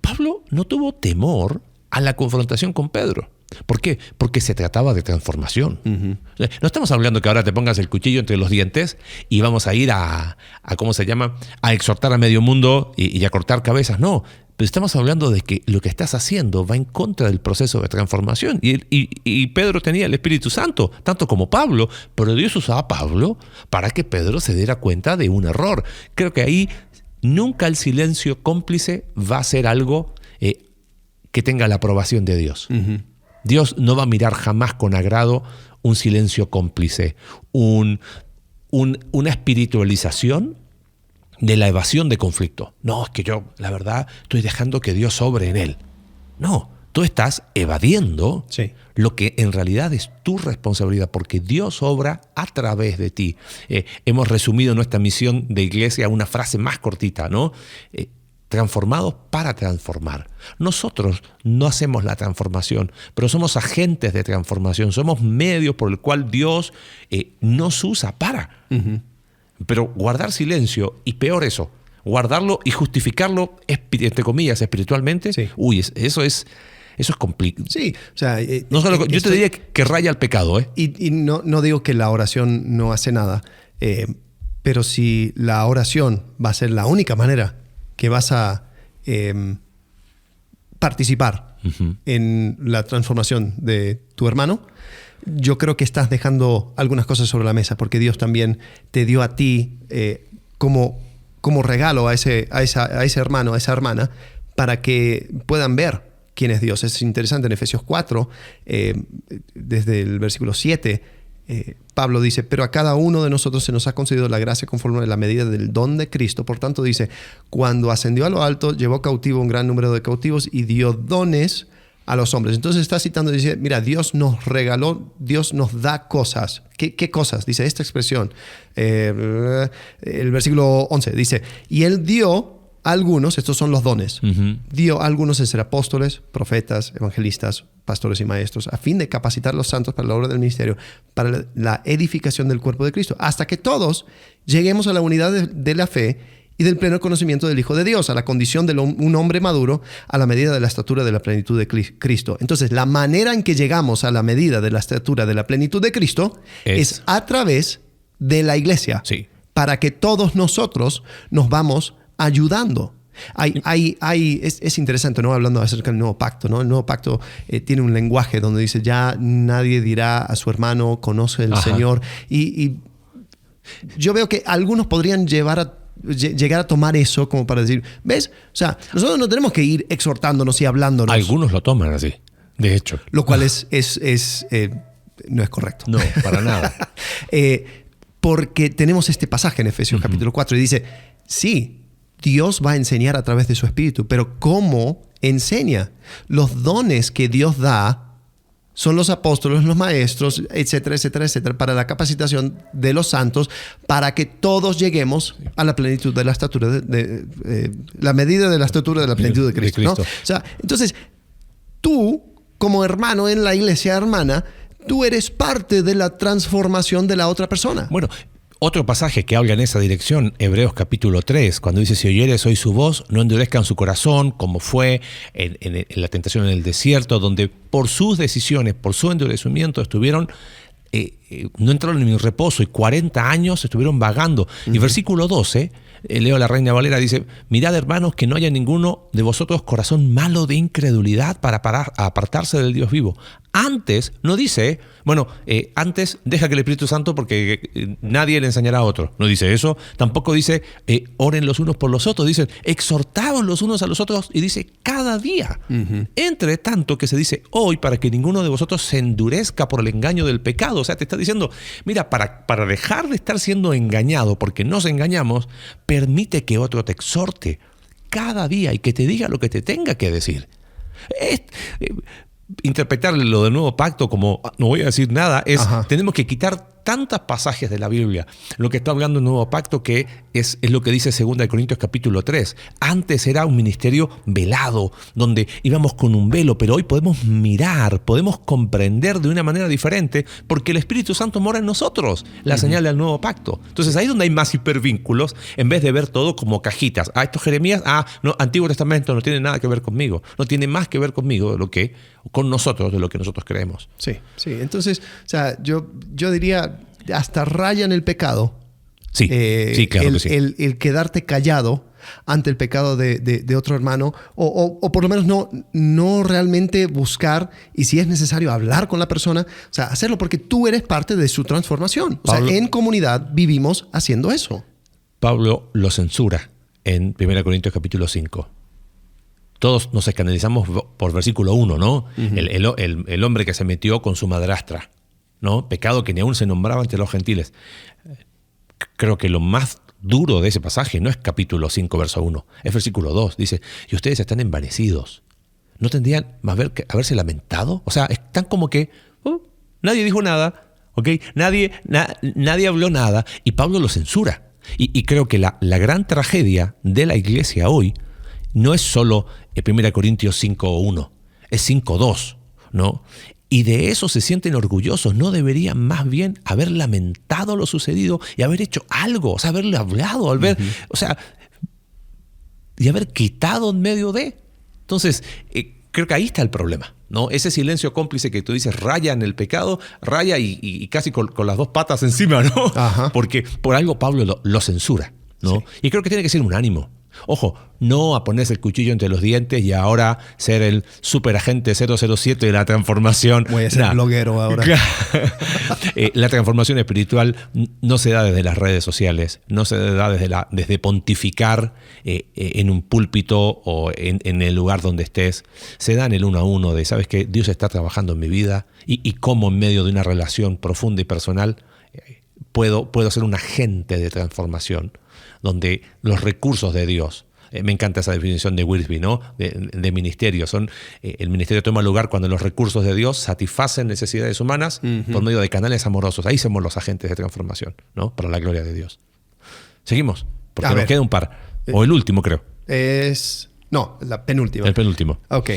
Pablo no tuvo temor a la confrontación con Pedro. ¿Por qué? Porque se trataba de transformación. No estamos hablando que ahora te pongas el cuchillo entre los dientes y vamos a ir a ¿cómo se llama? A exhortar a medio mundo y a cortar cabezas. No, pero estamos hablando de que lo que estás haciendo va en contra del proceso de transformación. Y Pedro tenía el Espíritu Santo, tanto como Pablo, pero Dios usaba a Pablo para que Pedro se diera cuenta de un error. Creo que ahí nunca el silencio cómplice va a ser algo que tenga la aprobación de Dios. Dios no va a mirar jamás con agrado un silencio cómplice, una espiritualización de la evasión de conflicto. No, es que yo, la verdad, estoy dejando que Dios obre en él. No, tú estás evadiendo lo que en realidad es tu responsabilidad, porque Dios obra a través de ti. Hemos resumido nuestra misión de iglesia a una frase más cortita, ¿no? Transformados para transformar. Nosotros no hacemos la transformación, pero somos agentes de transformación, somos medios por el cual Dios nos usa para. Pero guardar silencio, y peor eso, guardarlo y justificarlo, entre comillas, espiritualmente, eso es complicado. Sí, o sea, yo te diría que raya el pecado. Y no digo que la oración no hace nada, pero si la oración va a ser la única manera que vas a participar en la transformación de tu hermano, yo creo que estás dejando algunas cosas sobre la mesa, porque Dios también te dio a ti como regalo a ese hermano, a esa hermana, para que puedan ver quién es Dios. Es interesante, en Efesios 4, desde el versículo 7, Pablo dice: pero a cada uno de nosotros se nos ha concedido la gracia conforme a la medida del don de Cristo. Por tanto, dice, cuando ascendió a lo alto, llevó cautivo un gran número de cautivos y dio dones a los hombres. Entonces está citando, dice, mira, Dios nos regaló, Dios nos da cosas. ¿Qué cosas? Dice esta expresión. El versículo 11 dice, y Él dio a algunos, estos son los dones, dio a algunos en ser apóstoles, profetas, evangelistas, pastores y maestros, a fin de capacitar a los santos para la obra del ministerio, para la edificación del cuerpo de Cristo, hasta que todos lleguemos a la unidad de la fe y del pleno conocimiento del Hijo de Dios, a la condición de un hombre maduro, a la medida de la estatura de la plenitud de Cristo. Entonces, la manera en que llegamos a la medida de la estatura de la plenitud de Cristo es a través de la iglesia, para que todos nosotros nos vamos ayudando. Es interesante, ¿no? Hablando acerca del nuevo pacto, ¿no? El nuevo pacto tiene un lenguaje donde dice, ya nadie dirá a su hermano, conoce el Señor. Y yo veo que algunos podrían llegar a tomar eso como para decir, ¿ves? O sea, nosotros no tenemos que ir exhortándonos y hablándonos. Algunos lo toman así, de hecho. Lo cual no es correcto. No, para nada. Porque tenemos este pasaje en Efesios capítulo 4 y dice, sí, Dios va a enseñar a través de su Espíritu, pero ¿cómo enseña? Los dones que Dios da son los apóstoles, los maestros, etcétera, etcétera, etcétera, para la capacitación de los santos, para que todos lleguemos a la plenitud de la estatura, la medida de la estatura de la plenitud de Cristo. ¿No? O sea, entonces, tú, como hermano en la iglesia hermana, tú eres parte de la transformación de la otra persona. Bueno, otro pasaje que habla en esa dirección, Hebreos capítulo 3, cuando dice, si oyeres hoy su voz, no endurezcan su corazón, como fue en la tentación en el desierto, donde por sus decisiones, por su endurecimiento, estuvieron, no entraron en mi reposo y 40 años estuvieron vagando. Y versículo 12, leo la Reina Valera, dice, mirad hermanos que no haya ninguno de vosotros corazón malo de incredulidad para apartarse del Dios vivo. Antes no dice, bueno, antes deja que el Espíritu Santo porque nadie le enseñará a otro. No dice eso. Tampoco dice, oren los unos por los otros. Dicen, exhortaos los unos a los otros. Y dice, cada día. Entre tanto que se dice hoy, para que ninguno de vosotros se endurezca por el engaño del pecado. O sea, te está diciendo, mira, para dejar de estar siendo engañado, porque nos engañamos, permite que otro te exhorte cada día y que te diga lo que te tenga que decir. Interpretar lo del nuevo pacto como no voy a decir nada tenemos que quitar tantos pasajes de la Biblia, lo que está hablando el nuevo pacto, que es lo que dice 2 Corintios capítulo 3. Antes era un ministerio velado, donde íbamos con un velo, pero hoy podemos mirar, podemos comprender de una manera diferente, porque el Espíritu Santo mora en nosotros, la señal del nuevo pacto. Entonces ahí es donde hay más hipervínculos, en vez de ver todo como cajitas. Esto es Jeremías, no, Antiguo Testamento no tiene nada que ver conmigo, no tiene más que ver conmigo con nosotros, de lo que nosotros creemos. Sí. Entonces, o sea, yo diría, hasta raya en el pecado. Sí, claro que sí. El quedarte callado ante el pecado de otro hermano, o por lo menos no realmente buscar, y si es necesario hablar con la persona, o sea, hacerlo porque tú eres parte de su transformación. Pablo, o sea, en comunidad vivimos haciendo eso. Pablo lo censura en 1 Corintios capítulo 5. Todos nos escandalizamos por versículo 1, ¿no? El hombre que se metió con su madrastra, ¿no? Pecado que ni aún se nombraba entre los gentiles. Creo que lo más duro de ese pasaje no es capítulo 5, verso 1, es versículo 2. Dice, y ustedes están envanecidos. ¿No tendrían más haberse lamentado? O sea, están como que nadie dijo nada, ¿ok? Nadie habló nada, y Pablo lo censura. Y creo que la gran tragedia de la iglesia hoy no es solo 1 Corintios 5:1, es 5:2, ¿no? Y de eso se sienten orgullosos. No deberían más bien haber lamentado lo sucedido y haber hecho algo, o sea, haberle hablado, o sea, y haber quitado en medio de. Entonces, creo que ahí está el problema, ¿no? Ese silencio cómplice que tú dices, raya en el pecado, raya y casi con las dos patas encima, ¿no? Ajá. Porque por algo Pablo lo censura, ¿no? Sí. Y creo que tiene que ser un ánimo. Ojo, no a ponerse el cuchillo entre los dientes y ahora ser el superagente 007 de la transformación. Voy a ser bloguero ahora. La transformación espiritual no se da desde las redes sociales, no se da desde pontificar en un púlpito o en el lugar donde estés. Se da en el uno a uno de, ¿sabes qué? Dios está trabajando en mi vida y cómo en medio de una relación profunda y personal puedo ser un agente de transformación, donde los recursos de Dios, me encanta esa definición de Wiersbe, ¿no? de ministerio, el ministerio toma lugar cuando los recursos de Dios satisfacen necesidades humanas por medio de canales amorosos. Ahí somos los agentes de transformación, ¿no? Para la gloria de Dios. Seguimos, porque nos queda un par, o el último creo. La penúltima. El penúltimo. Ok,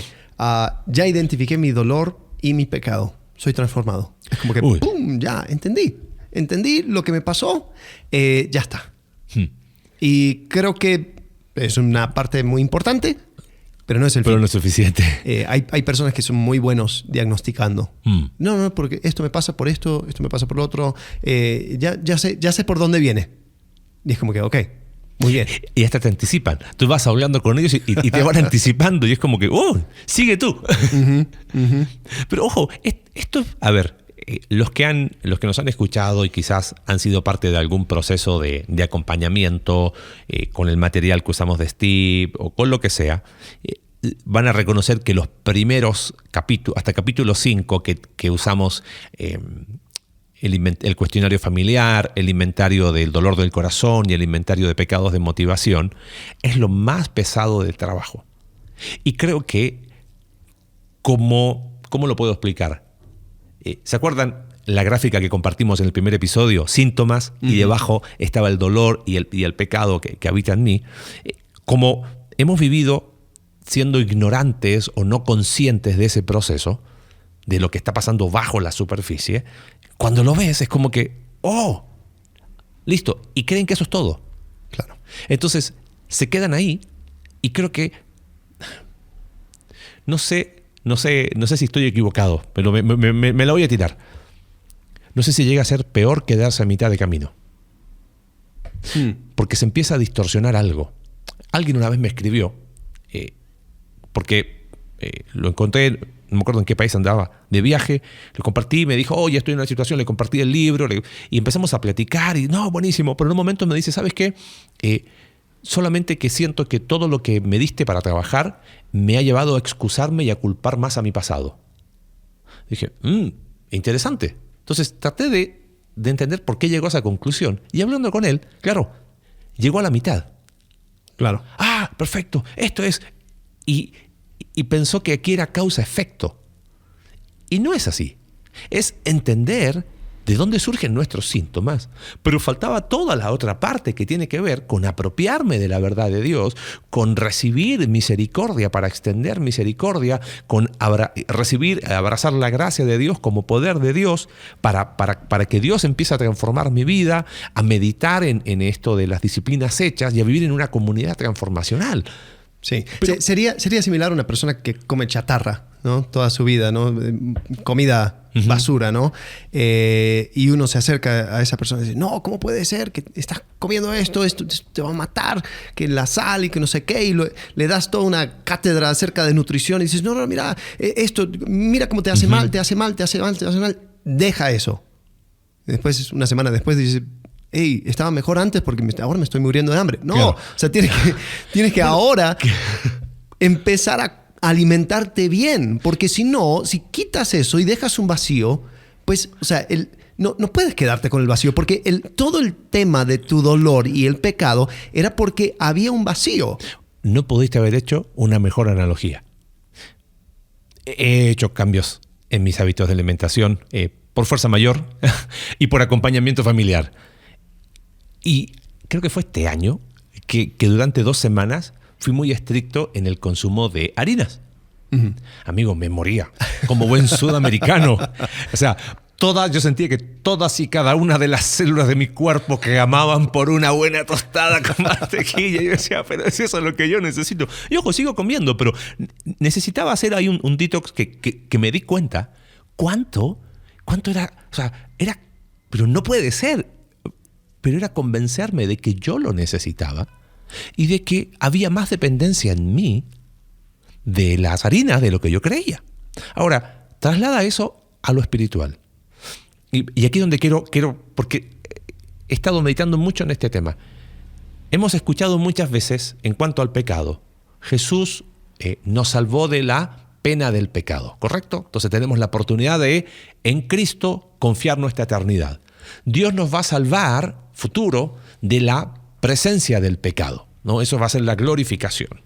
ya identifiqué mi dolor y mi pecado, soy transformado. Es como que, ¡pum!, ya entendí lo que me pasó, ya está. Y creo que es una parte muy importante, pero no es el fin. Pero no es suficiente. Hay personas que son muy buenos diagnosticando. No, porque esto me pasa por esto me pasa por lo otro. Ya sé por dónde viene. Y es como que, ok, muy bien. Y hasta te anticipan. Tú vas hablando con ellos y te van anticipando. Y es como que, sigue tú. Pero ojo, esto, a ver, los que nos han escuchado y quizás han sido parte de algún proceso de acompañamiento con el material que usamos de Steve o con lo que sea, van a reconocer que los primeros capítulos, hasta capítulo 5 que usamos el cuestionario familiar, el inventario del dolor del corazón y el inventario de pecados de motivación, es lo más pesado del trabajo. Y creo que, ¿cómo lo puedo explicar? ¿Se acuerdan la gráfica que compartimos en el primer episodio? Síntomas, y debajo estaba el dolor y el pecado que habita en mí. Como hemos vivido siendo ignorantes o no conscientes de ese proceso, de lo que está pasando bajo la superficie, cuando lo ves es como que, listo, y creen que eso es todo. Claro. Entonces, se quedan ahí y creo que, no sé si estoy equivocado, pero me la voy a tirar. No sé si llega a ser peor quedarse a mitad de camino. Porque se empieza a distorsionar algo. Alguien una vez me escribió, porque lo encontré no me acuerdo en qué país andaba de viaje, le compartí, me dijo, oye, estoy en una situación, le compartí el libro, y empezamos a platicar, y no, buenísimo, pero en un momento me dice, ¿sabes qué? Solamente que siento que todo lo que me diste para trabajar me ha llevado a excusarme y a culpar más a mi pasado. Dije, interesante. Entonces traté de entender por qué llegó a esa conclusión. Y hablando con él, claro, llegó a la mitad. Claro. Ah, perfecto, esto es... Y pensó que aquí era causa-efecto. Y no es así. Es entender de dónde surgen nuestros síntomas, pero faltaba toda la otra parte que tiene que ver con apropiarme de la verdad de Dios, con recibir misericordia para extender misericordia, con abrazar la gracia de Dios como poder de Dios para que Dios empiece a transformar mi vida, a meditar en esto de las disciplinas hechas y a vivir en una comunidad transformacional. Sí, pero sería similar a una persona que come chatarra, ¿no? Toda su vida, ¿no? Comida basura, ¿no? Y uno se acerca a esa persona y dice, no, ¿cómo puede ser que estás comiendo esto te va a matar, que la sal y que no sé qué, y le das toda una cátedra acerca de nutrición y dices, no, mira, mira cómo te hace mal, te hace mal. Deja eso. Después, una semana después, dices, hey, estaba mejor antes porque ahora me estoy muriendo de hambre. No, claro. O sea, tienes que ahora empezar a alimentarte bien, porque si no, si quitas eso y dejas un vacío, pues, o sea, no puedes quedarte con el vacío, porque todo el tema de tu dolor y el pecado era porque había un vacío. No pudiste haber hecho una mejor analogía. He hecho cambios en mis hábitos de alimentación por fuerza mayor y por acompañamiento familiar. Y creo que fue este año que durante 2 semanas fui muy estricto en el consumo de harinas. Amigo, me moría como buen sudamericano. O sea, yo sentía que todas y cada una de las células de mi cuerpo clamaban por una buena tostada con mantequilla. Y yo decía, pero es eso lo que yo necesito. Y ojo, sigo comiendo, pero necesitaba hacer ahí un detox que me di cuenta cuánto era. O sea, pero no puede ser. Pero era convencerme de que yo lo necesitaba y de que había más dependencia en mí de las harinas de lo que yo creía. Ahora, traslada eso a lo espiritual. Y aquí es donde quiero, porque he estado meditando mucho en este tema. Hemos escuchado muchas veces, en cuanto al pecado, Jesús nos salvó de la pena del pecado, ¿correcto? Entonces tenemos la oportunidad de, en Cristo, confiar nuestra eternidad. Dios nos va a salvar, futuro, de la presencia del pecado, ¿no? Eso va a ser la glorificación.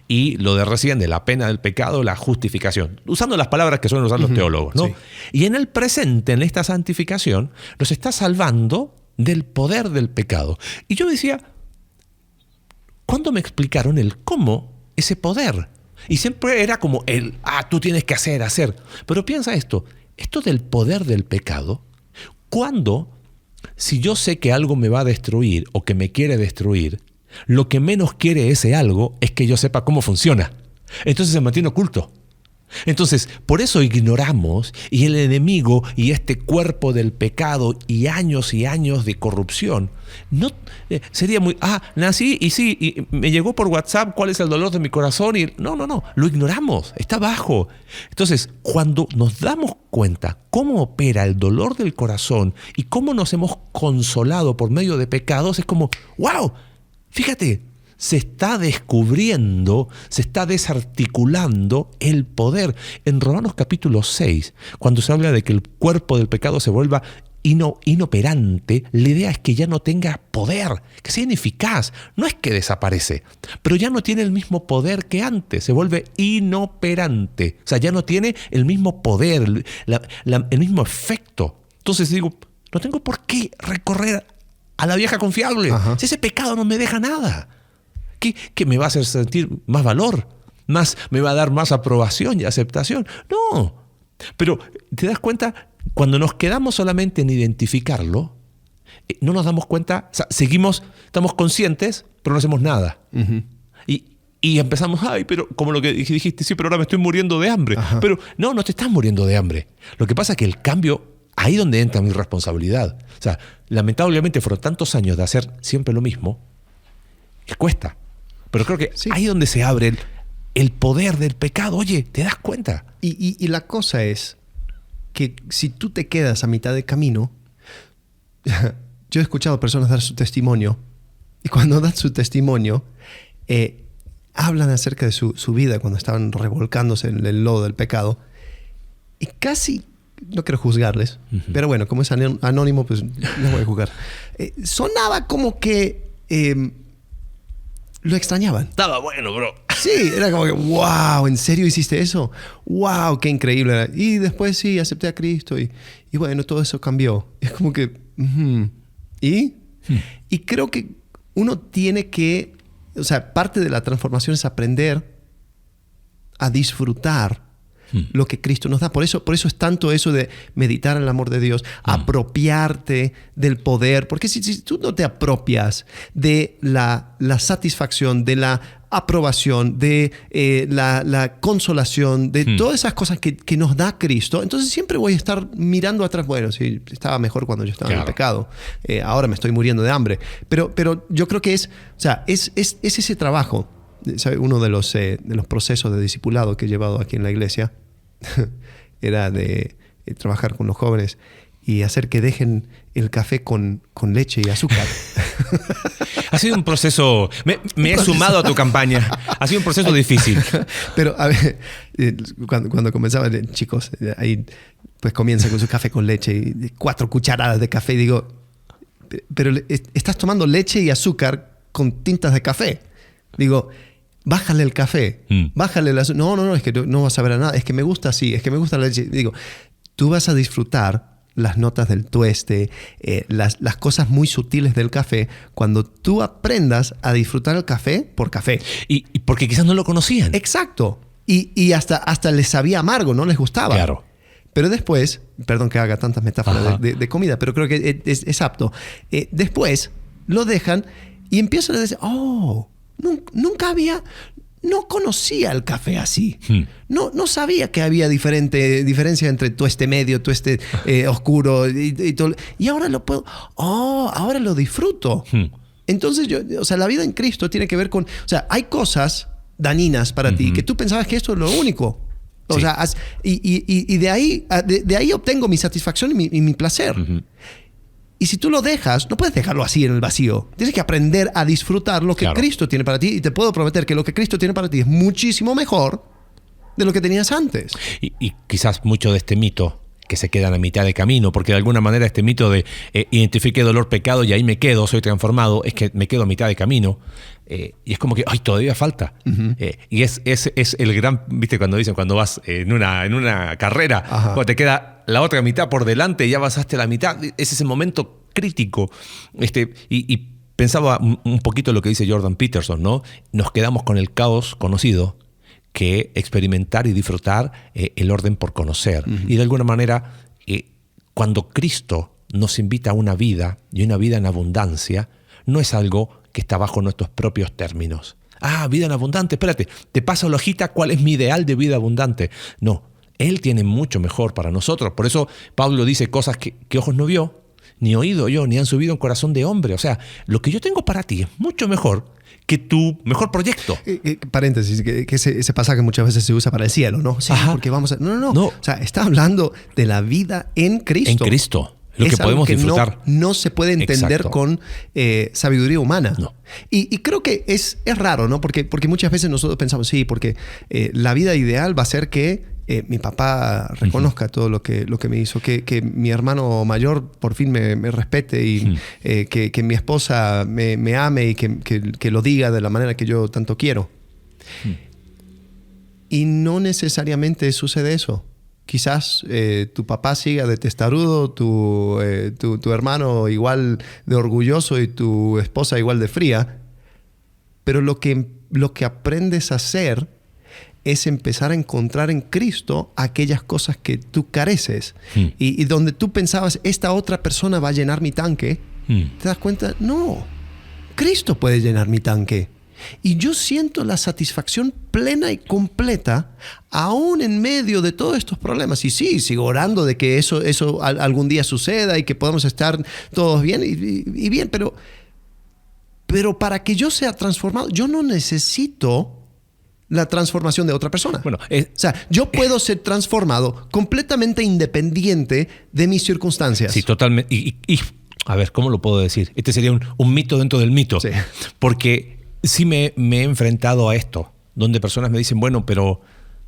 Y lo de recién, de la pena del pecado, la justificación. Usando las palabras que suelen usar los teólogos, ¿no? Sí. Y en el presente, en esta santificación, nos está salvando del poder del pecado. Y yo decía, ¿cuándo me explicaron el cómo ese poder? Y siempre era como tú tienes que hacer. Pero piensa esto del poder del pecado, ¿cuándo, si yo sé que algo me va a destruir o que me quiere destruir, lo que menos quiere ese algo es que yo sepa cómo funciona? Entonces se mantiene oculto. Entonces, por eso ignoramos, y el enemigo y este cuerpo del pecado y años de corrupción, no sería muy, nací y sí, y me llegó por WhatsApp cuál es el dolor de mi corazón, y no, lo ignoramos, está abajo. Entonces, cuando nos damos cuenta cómo opera el dolor del corazón y cómo nos hemos consolado por medio de pecados, es como, ¡wow! Fíjate, se está descubriendo, se está desarticulando el poder. En Romanos capítulo 6, cuando se habla de que el cuerpo del pecado se vuelva inoperante, la idea es que ya no tenga poder, que sea ineficaz. No es que desaparece, pero ya no tiene el mismo poder que antes, se vuelve inoperante. O sea, ya no tiene el mismo poder, el mismo efecto. Entonces digo, no tengo por qué recorrer a la vieja confiable. Si ese pecado no me deja nada. ¿Qué me va a hacer sentir más valor? ¿Me va a dar más aprobación y aceptación? No. Pero te das cuenta, cuando nos quedamos solamente en identificarlo, no nos damos cuenta, o sea, estamos conscientes, pero no hacemos nada. Y empezamos, pero como lo que dijiste, sí, pero ahora me estoy muriendo de hambre. Pero no te estás muriendo de hambre. Lo que pasa es que el cambio, ahí es donde entra mi responsabilidad. O sea, lamentablemente fueron tantos años de hacer siempre lo mismo, que cuesta. Pero creo que ahí es donde se abre el poder del pecado. Oye, ¿te das cuenta? Y la cosa es que si tú te quedas a mitad de camino, yo he escuchado personas dar su testimonio, y cuando dan su testimonio, hablan acerca de su vida cuando estaban revolcándose en el lodo del pecado, y casi, no quiero juzgarles, pero bueno, como es anónimo, pues no voy a juzgar. Sonaba como que lo extrañaban. Estaba bueno, bro. Sí, era como que, wow, ¿en serio hiciste eso? Wow, qué increíble era. Y después sí, acepté a Cristo y bueno, todo eso cambió. Es como que, ¿y? Y creo que uno tiene que, o sea, parte de la transformación es aprender a disfrutar lo que Cristo nos da. Por eso es tanto eso de meditar en el amor de Dios, apropiarte del poder. Porque si tú no te apropias de la satisfacción, de la aprobación, de la consolación, de todas esas cosas que nos da Cristo, entonces siempre voy a estar mirando atrás. Bueno, sí, estaba mejor cuando yo estaba en el pecado. Ahora me estoy muriendo de hambre. Pero yo creo que es ese trabajo. ¿Sabe? Uno de los procesos de discipulado que he llevado aquí en la iglesia era de trabajar con los jóvenes y hacer que dejen el café con leche y azúcar. Ha sido un proceso... Me he sumado a tu campaña. Ha sido un proceso difícil. Pero, a ver, cuando comenzaban, chicos, ahí pues comienzan con su café con leche y 4 cucharadas de café. Y digo, pero estás tomando leche y azúcar con tintas de café. Digo, bájale el café, bájale el azúcar. No, es que no vas a ver nada. Es que me gusta así, es que me gusta la leche. Digo, tú vas a disfrutar las notas del tueste, las cosas muy sutiles del café, cuando tú aprendas a disfrutar el café por café. Y porque quizás no lo conocían. Exacto. Y hasta les sabía amargo, no les gustaba. Claro. Pero después, perdón que haga tantas metáforas de comida, pero creo que es apto. Después lo dejan y empiezan a decir, no conocía el café así. No sabía que había diferencia entre tueste medio, tueste oscuro y todo. Y ahora lo puedo... ahora lo disfruto. Entonces, la vida en Cristo tiene que ver con... O sea, hay cosas dañinas para ti que tú pensabas que esto es lo único. O sea, y de ahí obtengo mi satisfacción y mi placer. Y si tú lo dejas, no puedes dejarlo así en el vacío. Tienes que aprender a disfrutar lo que Cristo tiene para ti. Y te puedo prometer que lo que Cristo tiene para ti es muchísimo mejor de lo que tenías antes. Y quizás mucho de este mito que se quedan a mitad de camino, porque de alguna manera este mito de identifiqué dolor, pecado y ahí me quedo, soy transformado, es que me quedo a mitad de camino. Y es como que, todavía falta. Y es el gran, viste, cuando dicen, cuando vas en una carrera, cuando te queda la otra mitad por delante y ya pasaste la mitad, es ese momento crítico. Y pensaba un poquito lo que dice Jordan Peterson, ¿no? Nos quedamos con el caos conocido que experimentar y disfrutar el orden por conocer. Y de alguna manera, cuando Cristo nos invita a una vida y una vida en abundancia, no es algo que está bajo nuestros propios términos. Vida en abundante, espérate, te paso la hojita, ¿cuál es mi ideal de vida abundante? No, Él tiene mucho mejor para nosotros. Por eso Pablo dice cosas que ojos no vio, ni oído yo, ni han subido en corazón de hombre. O sea, lo que yo tengo para ti es mucho mejor que tu mejor proyecto. Paréntesis, que ese pasaje muchas veces se usa para el cielo, ¿no? Sí, porque vamos a... No. O sea, está hablando de la vida en Cristo. En Cristo. Lo que podemos disfrutar. No se puede entender con sabiduría humana. No. Y creo que es raro, ¿no? Porque muchas veces nosotros pensamos, sí, porque la vida ideal va a ser que mi papá reconozca todo lo que me hizo, que mi hermano mayor por fin me respete y que mi esposa me ame y que lo diga de la manera que yo tanto quiero. Y no necesariamente sucede eso. Quizás tu papá siga de testarudo, tu hermano igual de orgulloso y tu esposa igual de fría, pero lo que aprendes a hacer es empezar a encontrar en Cristo aquellas cosas que tú careces. Y donde tú pensabas, esta otra persona va a llenar mi tanque, te das cuenta, no, Cristo puede llenar mi tanque. Y yo siento la satisfacción plena y completa aún en medio de todos estos problemas. Y sí, sigo orando de que eso algún día suceda y que podamos estar todos bien y bien, pero para que yo sea transformado, yo no necesito la transformación de otra persona. Bueno, o sea, yo puedo ser transformado completamente independiente de mis circunstancias. Sí, totalmente. Y a ver, ¿cómo lo puedo decir? Este sería un mito dentro del mito. Sí. Porque sí me he enfrentado a esto, donde personas me dicen, bueno, pero...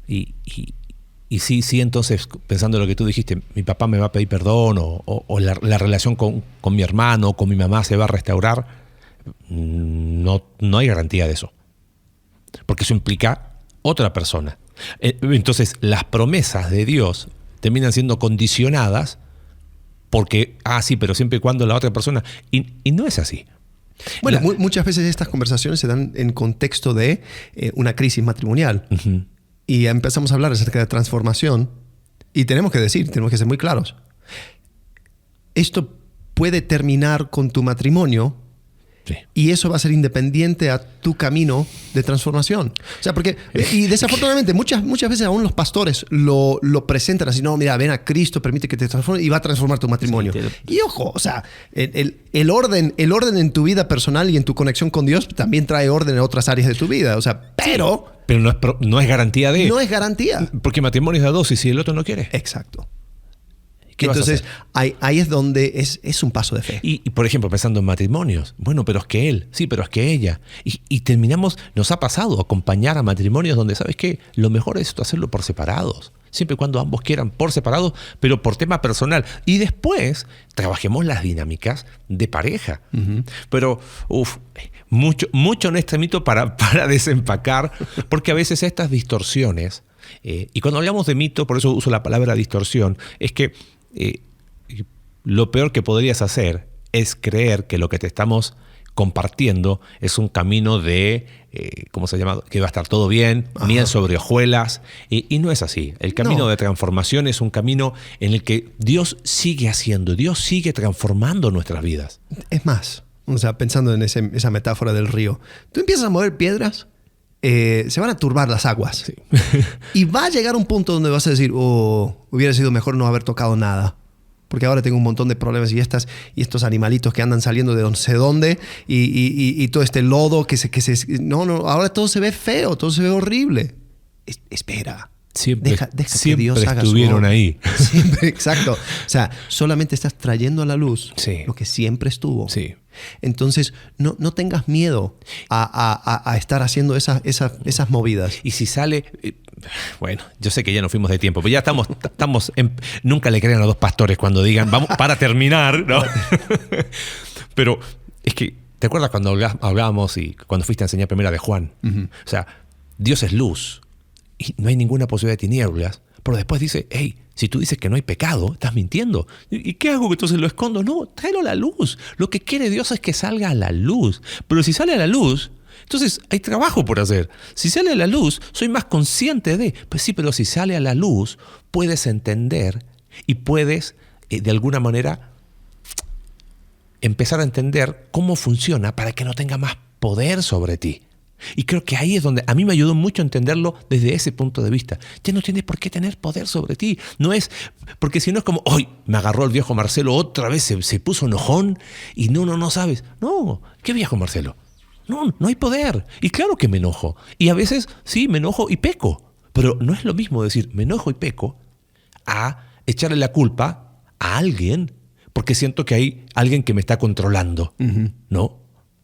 Y sí, entonces, pensando en lo que tú dijiste, mi papá me va a pedir perdón o la relación con mi hermano o con mi mamá se va a restaurar. No hay garantía de eso. Porque eso implica otra persona. Entonces, las promesas de Dios terminan siendo condicionadas porque, sí, pero siempre y cuando la otra persona... Y no es así. Bueno, muchas veces estas conversaciones se dan en contexto de una crisis matrimonial. Uh-huh. Y empezamos a hablar acerca de transformación y tenemos que ser muy claros. Esto puede terminar con tu matrimonio. Sí. Y eso va a ser independiente a tu camino de transformación. O sea, porque, y desafortunadamente, muchas veces aún los pastores lo presentan así, no, mira, ven a Cristo, permite que te transforme y va a transformar tu matrimonio. Sí, y ojo, o sea, el orden en tu vida personal y en tu conexión con Dios también trae orden en otras áreas de tu vida. O sea, pero no es garantía de... No es garantía. Porque matrimonio es de dos y si el otro no quiere. Exacto. Entonces, ahí es donde es un paso de fe. Y, por ejemplo, pensando en matrimonios, bueno, pero es que él, sí, pero es que ella. Y terminamos, nos ha pasado acompañar a matrimonios donde, ¿sabes qué? Lo mejor es hacerlo por separados. Siempre y cuando ambos quieran por separados, pero por tema personal. Y después trabajemos las dinámicas de pareja. Uh-huh. Pero, mucho en este mito para desempacar, porque a veces estas distorsiones, y cuando hablamos de mito, por eso uso la palabra distorsión, es que lo peor que podrías hacer es creer que lo que te estamos compartiendo es un camino de, ¿cómo se llama? Que va a estar todo bien, miel sobre hojuelas, y no es así. El camino de transformación es un camino en el que Dios sigue haciendo, Dios sigue transformando nuestras vidas. Es más, o sea, pensando en esa metáfora del río, tú empiezas a mover piedras, se van a turbar las aguas. Sí. Y va a llegar un punto donde vas a decir, hubiera sido mejor no haber tocado nada. Porque ahora tengo un montón de problemas y estos animalitos que andan saliendo de no sé dónde y todo este lodo No, ahora todo se ve feo, todo se ve horrible. Espera. Siempre que Dios haga estuvieron ahí. Siempre, exacto. O sea, solamente estás trayendo a la luz lo que siempre estuvo. Sí. Entonces, no tengas miedo a estar haciendo esas movidas. Y si sale... Bueno, yo sé que ya nos fuimos de tiempo, pero ya estamos nunca le crean a dos pastores cuando digan, vamos, para terminar, ¿no? Pero es que, ¿te acuerdas cuando hablábamos y cuando fuiste a enseñar primera de Juan? Uh-huh. O sea, Dios es luz y no hay ninguna posibilidad de tinieblas, pero después dice, hey, si tú dices que no hay pecado, estás mintiendo. ¿Y qué hago? ¿Entonces lo escondo? No, tráelo a la luz. Lo que quiere Dios es que salga a la luz. Pero si sale a la luz, entonces hay trabajo por hacer. Si sale a la luz, soy más consciente de... Pues sí, pero si sale a la luz, puedes entender y puedes, de alguna manera, empezar a entender cómo funciona para que no tenga más poder sobre ti. Y creo que ahí es donde a mí me ayudó mucho a entenderlo desde ese punto de vista. Ya no tiene por qué tener poder sobre ti. No es, porque si no es como, hoy me agarró el viejo Marcelo, otra vez se puso enojón y no sabes. No, ¿qué viejo Marcelo? No hay poder. Y claro que me enojo. Y a veces sí, me enojo y peco. Pero no es lo mismo decir me enojo y peco a echarle la culpa a alguien porque siento que hay alguien que me está controlando. Uh-huh. No,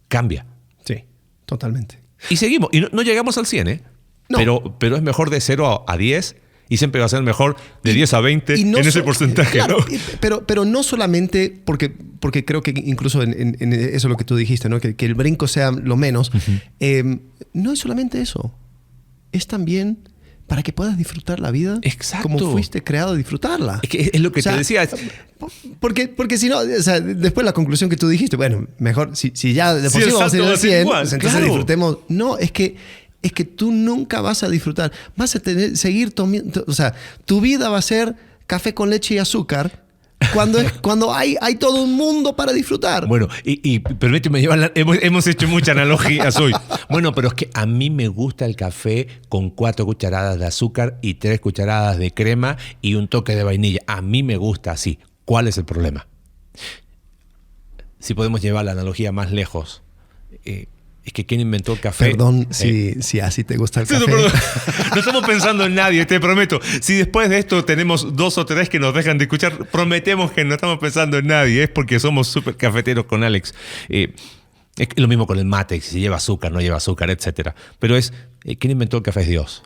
cambia. Sí, totalmente. Y seguimos. Y no llegamos al 100, ¿eh? No. Pero es mejor de 0 a 10 y siempre va a ser mejor de 10 a 20 en ese porcentaje. Claro, ¿no? Pero no solamente porque creo que incluso en eso es lo que tú dijiste, ¿no? Que el brinco sea lo menos. Uh-huh. No es solamente eso. Es también para que puedas disfrutar la vida. Exacto. Como fuiste creado a disfrutarla. Es lo que te decía. Porque si no, o sea, después la conclusión que tú dijiste, bueno, mejor si ya de por sí vamos a ir al 100, pues entonces disfrutemos. No, es que tú nunca vas a disfrutar. Vas a seguir tomando, o sea, tu vida va a ser café con leche y azúcar cuando hay todo un mundo para disfrutar. Bueno, y permíteme llevar, hemos hecho muchas analogías hoy. Bueno, pero es que a mí me gusta el café con 4 cucharadas de azúcar y 3 cucharadas de crema y un toque de vainilla. A mí me gusta así. ¿Cuál es el problema? Si podemos llevar la analogía más lejos, Es que ¿quién inventó el café? Perdón si así te gusta el café. No estamos pensando en nadie, te prometo. Si después de esto tenemos 2 o 3 que nos dejan de escuchar, prometemos que no estamos pensando en nadie. Es porque somos súper cafeteros con Alex. Es lo mismo con el mate, si lleva azúcar, no lleva azúcar, etc. Pero ¿quién inventó el café? Es Dios.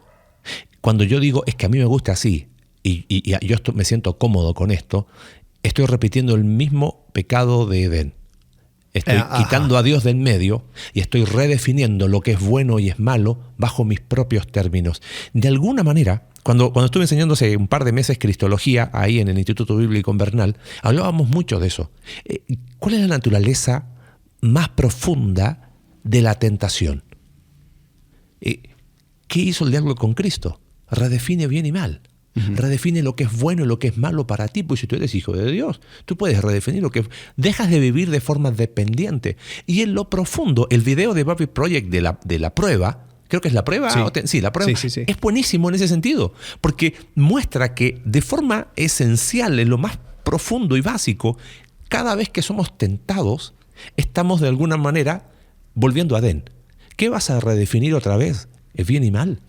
Cuando yo digo, es que a mí me gusta así, y yo me siento cómodo con esto, estoy repitiendo el mismo pecado de Edén. Estoy quitando a Dios del medio y estoy redefiniendo lo que es bueno y es malo bajo mis propios términos. De alguna manera, cuando estuve enseñando hace un par de meses Cristología, ahí en el Instituto Bíblico en Bernal, hablábamos mucho de eso. ¿Cuál es la naturaleza más profunda de la tentación? ¿Qué hizo el diablo con Cristo? Redefine bien y mal. Redefine lo que es bueno y lo que es malo para ti. Pues si tú eres hijo de Dios, tú puedes redefinir lo que... Dejas de vivir de forma dependiente. Y en lo profundo, el video de Barbie Project de la prueba, creo que es la prueba. Sí, la prueba. Sí. Es buenísimo en ese sentido. Porque muestra que de forma esencial, en lo más profundo y básico, cada vez que somos tentados, estamos de alguna manera volviendo a Edén. ¿Qué vas a redefinir otra vez? El bien y mal.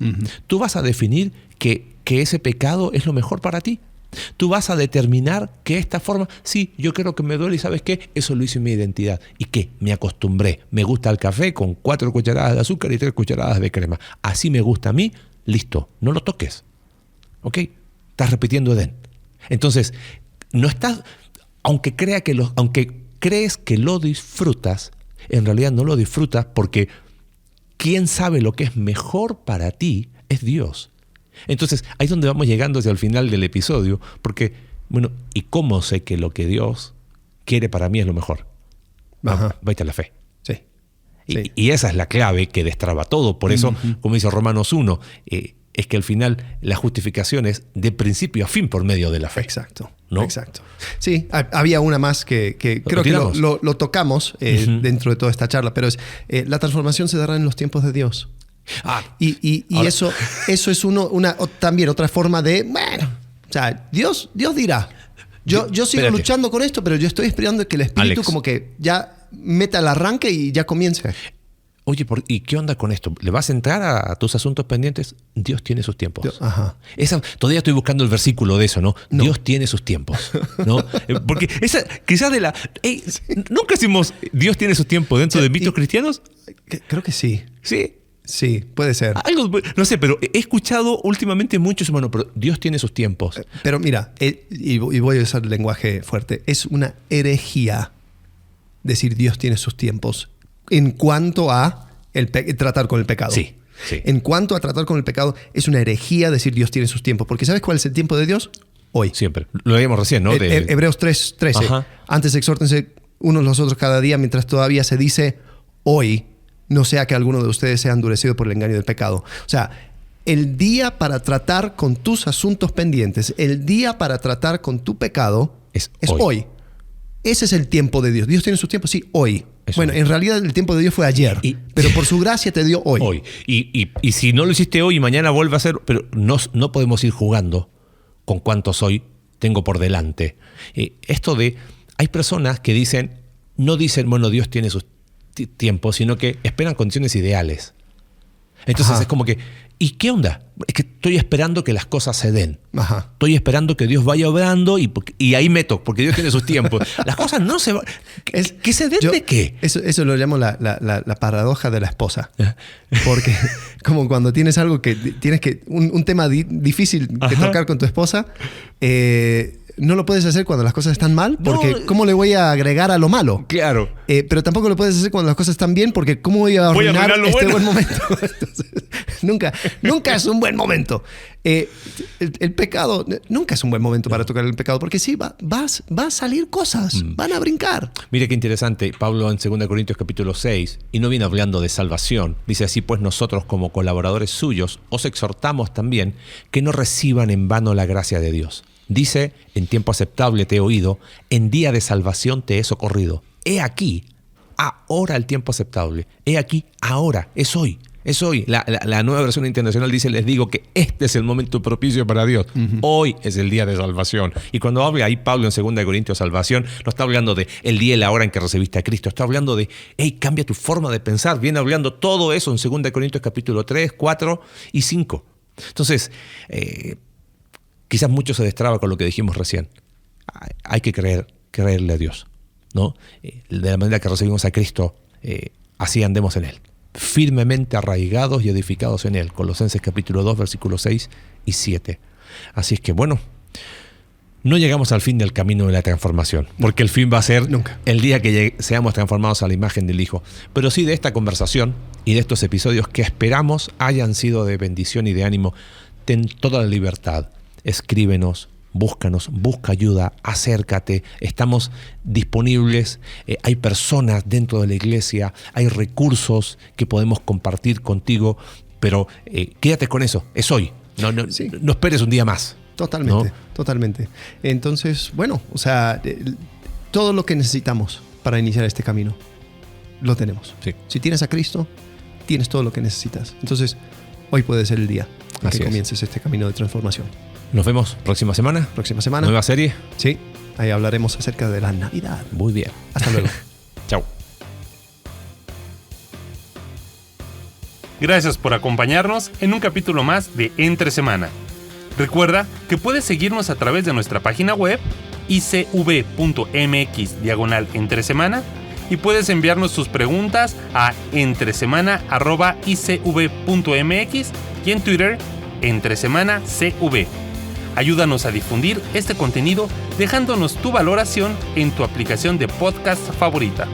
Tú vas a definir que ese pecado es lo mejor para ti. Tú vas a determinar que esta forma, sí, yo creo que me duele y ¿sabes qué? Eso lo hice en mi identidad. ¿Y qué? Me acostumbré. Me gusta el café con 4 cucharadas de azúcar y 3 cucharadas de crema. Así me gusta a mí. Listo. No lo toques. ¿Ok? Estás repitiendo Edén. Entonces, no estás... Aunque crees que lo disfrutas, en realidad no lo disfrutas porque quien sabe lo que es mejor para ti es Dios. Entonces, ahí es donde vamos llegando hacia el final del episodio, porque, bueno, ¿y cómo sé que lo que Dios quiere para mí es lo mejor? Vete a la fe. Sí. Y esa es la clave que destraba todo. Por eso, como dice Romanos 1, es que al final la justificación es de principio a fin por medio de la fe. Exacto. ¿No? Exacto. Sí, había una más que creo que lo tocamos dentro de toda esta charla, pero es la transformación se dará en los tiempos de Dios. Y ahora, eso es también otra forma de, bueno, o sea, Dios dirá. Yo sigo luchando con esto, pero yo estoy esperando que el Espíritu Alex, como que ya meta el arranque y ya comience. Oye, ¿y qué onda con esto? ¿Le vas a entrar a tus asuntos pendientes? Dios tiene sus tiempos. Todavía estoy buscando el versículo de eso, ¿no? Dios tiene sus tiempos, ¿no? Porque esa, quizás ¿nunca decimos Dios tiene sus tiempos dentro de mitos cristianos? Creo que sí. ¿Sí? Sí, puede ser. No sé, pero he escuchado últimamente mucho eso, bueno, pero Dios tiene sus tiempos. Pero mira, y voy a usar el lenguaje fuerte, es una herejía decir Dios tiene sus tiempos en cuanto a tratar con el pecado. Sí. En cuanto a tratar con el pecado, es una herejía decir Dios tiene sus tiempos. Porque ¿sabes cuál es el tiempo de Dios? Hoy. Siempre. Lo veíamos recién, ¿no? Hebreos 3:13. Antes exhórtense unos los otros cada día mientras todavía se dice hoy, no sea que alguno de ustedes sea endurecido por el engaño del pecado. O sea, el día para tratar con tus asuntos pendientes, el día para tratar con tu pecado es hoy. Ese es el tiempo de Dios. Dios tiene sus tiempos, sí, hoy. Bueno, en realidad el tiempo de Dios fue ayer, pero por su gracia te dio hoy. Y si no lo hiciste hoy y mañana vuelve a ser, pero no podemos ir jugando con cuántos hoy tengo por delante. Hay personas que no dicen, bueno, Dios tiene sus tiempos, sino que esperan condiciones ideales. Entonces es como que, ¿y qué onda? Es que estoy esperando que las cosas se den. Estoy esperando que Dios vaya obrando y ahí meto, porque Dios tiene sus tiempos. Las cosas no se van. ¿Qué se den de qué? Eso lo llamo la paradoja de la esposa. Porque como cuando tienes algo que tienes un tema difícil que tocar con tu esposa, no lo puedes hacer cuando las cosas están mal, porque ¿cómo le voy a agregar a lo malo? Claro. Pero tampoco lo puedes hacer cuando las cosas están bien, porque ¿cómo voy a arruinar este buen momento? Entonces, nunca es un buen momento. El pecado, nunca es un buen momento para tocar el pecado, porque sí, va a salir cosas, van a brincar. Mira qué interesante, Pablo en 2 Corintios capítulo 6, y no viene hablando de salvación, dice así, pues nosotros como colaboradores suyos os exhortamos también que no reciban en vano la gracia de Dios. Dice, en tiempo aceptable te he oído, en día de salvación te he socorrido. He aquí, ahora el tiempo aceptable. He aquí, ahora, es hoy. Es hoy. La nueva versión internacional dice, les digo que este es el momento propicio para Dios. Hoy es el día de salvación. Y cuando habla ahí Pablo en 2 Corintios salvación, no está hablando de el día y la hora en que recibiste a Cristo. Está hablando de, hey, cambia tu forma de pensar. Viene hablando todo eso en 2 Corintios capítulo 3, 4 y 5. Entonces, quizás mucho se destraba con lo que dijimos recién. Hay que creerle a Dios, ¿no? De la manera que recibimos a Cristo, así andemos en Él. Firmemente arraigados y edificados en Él. Colosenses capítulo 2, versículos 6 y 7. Así es que, bueno, no llegamos al fin del camino de la transformación, porque el fin va a ser nunca el día que seamos transformados a la imagen del Hijo. Pero sí de esta conversación y de estos episodios que esperamos hayan sido de bendición y de ánimo. Ten toda la libertad. Escríbenos, búscanos, busca ayuda, acércate, estamos disponibles, hay personas dentro de la iglesia, hay recursos que podemos compartir contigo, pero quédate con eso, es hoy, no esperes un día más. Totalmente, ¿no? Totalmente. Entonces, bueno, o sea, todo lo que necesitamos para iniciar este camino, lo tenemos. Sí. Si tienes a Cristo, tienes todo lo que necesitas. Entonces, hoy puede ser el día en que comiences este camino de transformación. Nos vemos próxima semana. Próxima semana. Nueva serie. Sí, ahí hablaremos acerca de la Navidad. Muy bien. Hasta luego. Chao. Gracias por acompañarnos en un capítulo más de Entre Semana. Recuerda que puedes seguirnos a través de nuestra página web icv.mx/entresemana y puedes enviarnos tus preguntas a entresemana@icv.mx y en Twitter @entresemanacv. Ayúdanos a difundir este contenido dejándonos tu valoración en tu aplicación de podcast favorita.